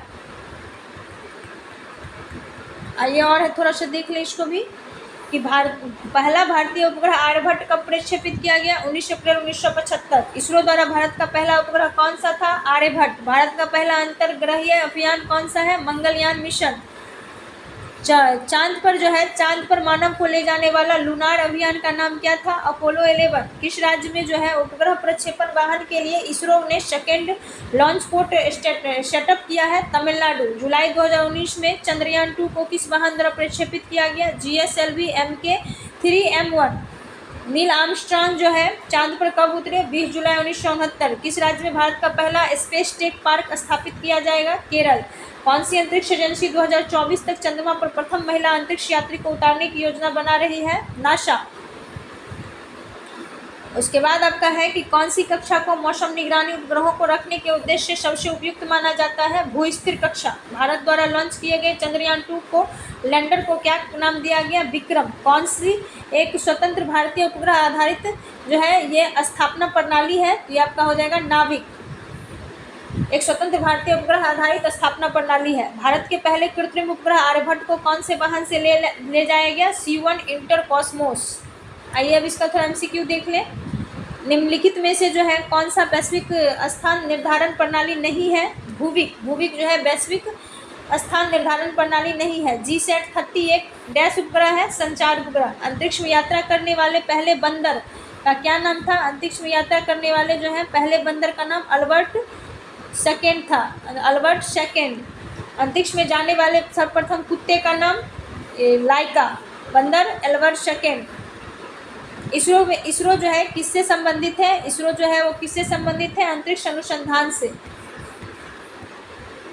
आइए और थोड़ा सा देख लें इसको भी कि पहला भारतीय उपग्रह आर्यभट्ट कब प्रक्षेपित किया गया? 19 अप्रैल 1975। इसरो द्वारा भारत का पहला उपग्रह कौन सा था? आर्यभट्ट। भारत का पहला अंतर्ग्रहीय अभियान कौन सा है? मंगलयान मिशन। चांद पर मानव को ले जाने वाला लूनार अभियान का नाम क्या था? अपोलो 11। किस राज्य में जो है उपग्रह प्रक्षेपण वाहन के लिए इसरो ने सेकेंड लॉन्च पोर्ट सेटअप किया है? तमिलनाडु। जुलाई 2019 में चंद्रयान 2 को किस वाहन द्वारा प्रक्षेपित किया गया? GSLV MK-3M1। नील आर्मस्ट्रांग जो है चांद पर कब उतरे? 20 जुलाई 1969। किस राज्य में भारत का पहला स्पेस टेक पार्क स्थापित किया जाएगा? केरल। कौन सी अंतरिक्ष एजेंसी 2024 तक चंद्रमा पर प्रथम महिला अंतरिक्ष यात्री को उतारने की योजना बना रही है? नासा। उसके बाद आपका है कि कौन सी कक्षा को मौसम निगरानी उपग्रहों को रखने के उद्देश्य से सबसे उपयुक्त माना जाता है? भू-स्थिर कक्षा। भारत द्वारा लॉन्च किए गए चंद्रयान 2 को लैंडर को क्या नाम दिया गया? विक्रम। कौन सी एक स्वतंत्र भारतीय उपग्रह आधारित जो है ये स्थापना प्रणाली है? तो ये आपका हो जाएगा नाविक। एक स्वतंत्र भारतीय उपग्रह आधारित स्थापना प्रणाली है। भारत के पहले कृत्रिम उपग्रह आर्यभट्ट को कौन से वाहन से ले जाया गया? C-1 inter Cosmos. आइए अब इसका थोड़ा MCQ देख लें। निम्नलिखित में से जो है कौन सा वैश्विक स्थान निर्धारण प्रणाली नहीं है? भूविक जो है वैश्विक स्थान निर्धारण प्रणाली नहीं है। GSAT-30 एक डैश उपग्रह है? संचार उपग्रह। अंतरिक्ष में यात्रा करने वाले पहले बंदर का क्या नाम था? अंतरिक्ष में यात्रा करने वाले जो है पहले बंदर का नाम अल्बर्ट सेकेंड था। Albert second. अंतरिक्ष में जाने वाले सर्वप्रथम कुत्ते का नाम लाइका। बंदर अल्बर्ट सेकेंड। इसरो जो है किससे संबंधित है? इसरो जो है वो किससे संबंधित है? अंतरिक्ष अनुसंधान से।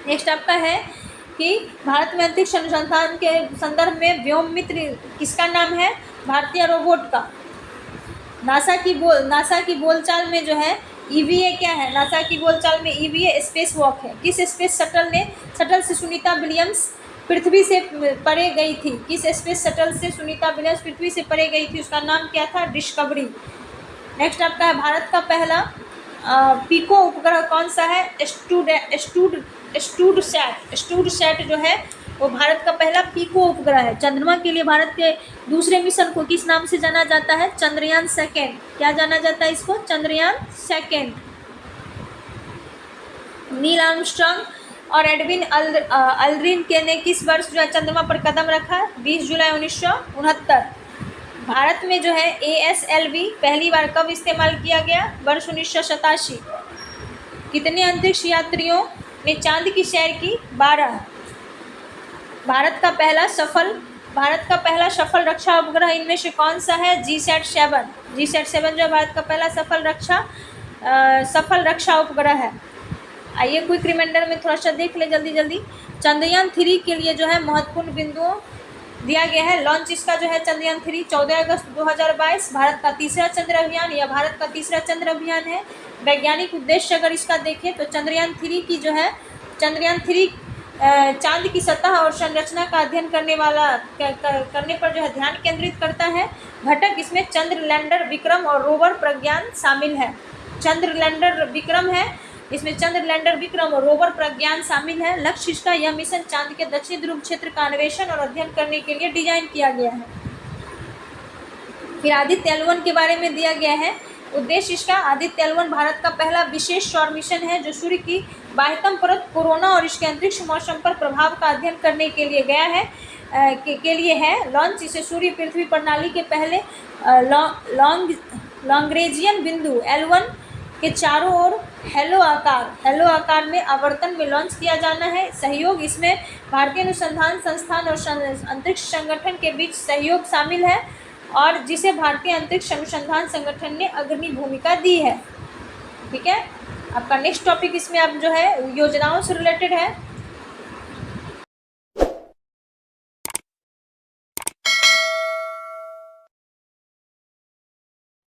नेक्स्ट आपका है कि भारत में अंतरिक्ष अनुसंधान के संदर्भ में व्योम मित्र किसका नाम है? भारतीय रोबोट का। नासा की बोलचाल में जो है EVA क्या है? नासा की बोलचाल में EVA स्पेस वॉक है। किस स्पेस शटल से सुनीता विलियम्स पृथ्वी से परे गई थी? किस स्पेस शटल से सुनीता विलियम्स पृथ्वी से परे गई थी? उसका नाम क्या था? डिस्कवरी। नेक्स्ट आपका है भारत का पहला पिको उपग्रह कौन सा है? स्टूडसैट जो है वो भारत का पहला पिको उपग्रह है। चंद्रमा के लिए भारत के दूसरे मिशन को किस नाम से जाना जाता है? चंद्रयान 2। क्या जाना जाता है इसको? चंद्रयान 2। नील आर्मस्ट्रांग और एडविन अल्ड्रिन ने किस वर्ष जो है चंद्रमा पर कदम रखा? 20 जुलाई 1969। भारत में जो है ASLV पहली बार कब इस्तेमाल किया गया? वर्ष 1987। कितने अंतरिक्ष यात्रियों ने चांद की सैर की? 12। भारत का पहला सफल रक्षा उपग्रह इनमें से कौन सा है? GSAT-7। GSAT-7 जो भारत का पहला सफल रक्षा उपग्रह है। आइए क्विक रिमाइंडर में थोड़ा सा देख ले जल्दी। चंद्रयान 3 के लिए जो है महत्वपूर्ण बिंदुओं दिया गया है। लॉन्च इसका जो है चंद्रयान 3 14 अगस्त 2022 भारत का तीसरा चंद्र अभियान या भारत का तीसरा चंद्र अभियान है। वैज्ञानिक उद्देश्य अगर इसका देखें तो चंद्रयान 3 चांद की सतह और संरचना का अध्ययन करने पर जो है ध्यान केंद्रित करता है। घटक इसमें चंद्र लैंडर विक्रम और रोवर प्रज्ञान शामिल है। चंद्र लैंडर विक्रम है, इसमें चंद्र लैंडर विक्रम और रोवर प्रज्ञान शामिल है। लक्ष्य इसका यह मिशन चांद के दक्षिणी ध्रुव क्षेत्र का अन्वेषण और अध्ययन करने के लिए डिजाइन किया गया है। फिर आदित्य L1 के बारे में दिया गया है। उद्देश्य इसका आदित्य L1 भारत का पहला विशेष सौर मिशन है जो सूर्य की बाह्यतम परत कोरोना और इसके अंतरिक्ष मौसम पर प्रभाव का अध्ययन करने के लिए गया है के लिए है लॉन्च। इसे सूर्य पृथ्वी प्रणाली के पहले लॉन्ग्रेजियन बिंदु L1 के चारों ओर हेलो आकार में आवर्तन में लॉन्च किया जाना है। सहयोग इसमें भारतीय अनुसंधान संस्थान और अंतरिक्ष संगठन के बीच सहयोग शामिल है और जिसे भारतीय अंतरिक्ष अनुसंधान संगठन ने अग्रणी भूमिका दी है। ठीक है, आपका नेक्स्ट टॉपिक इसमें अब जो है योजनाओं से रिलेटेड है।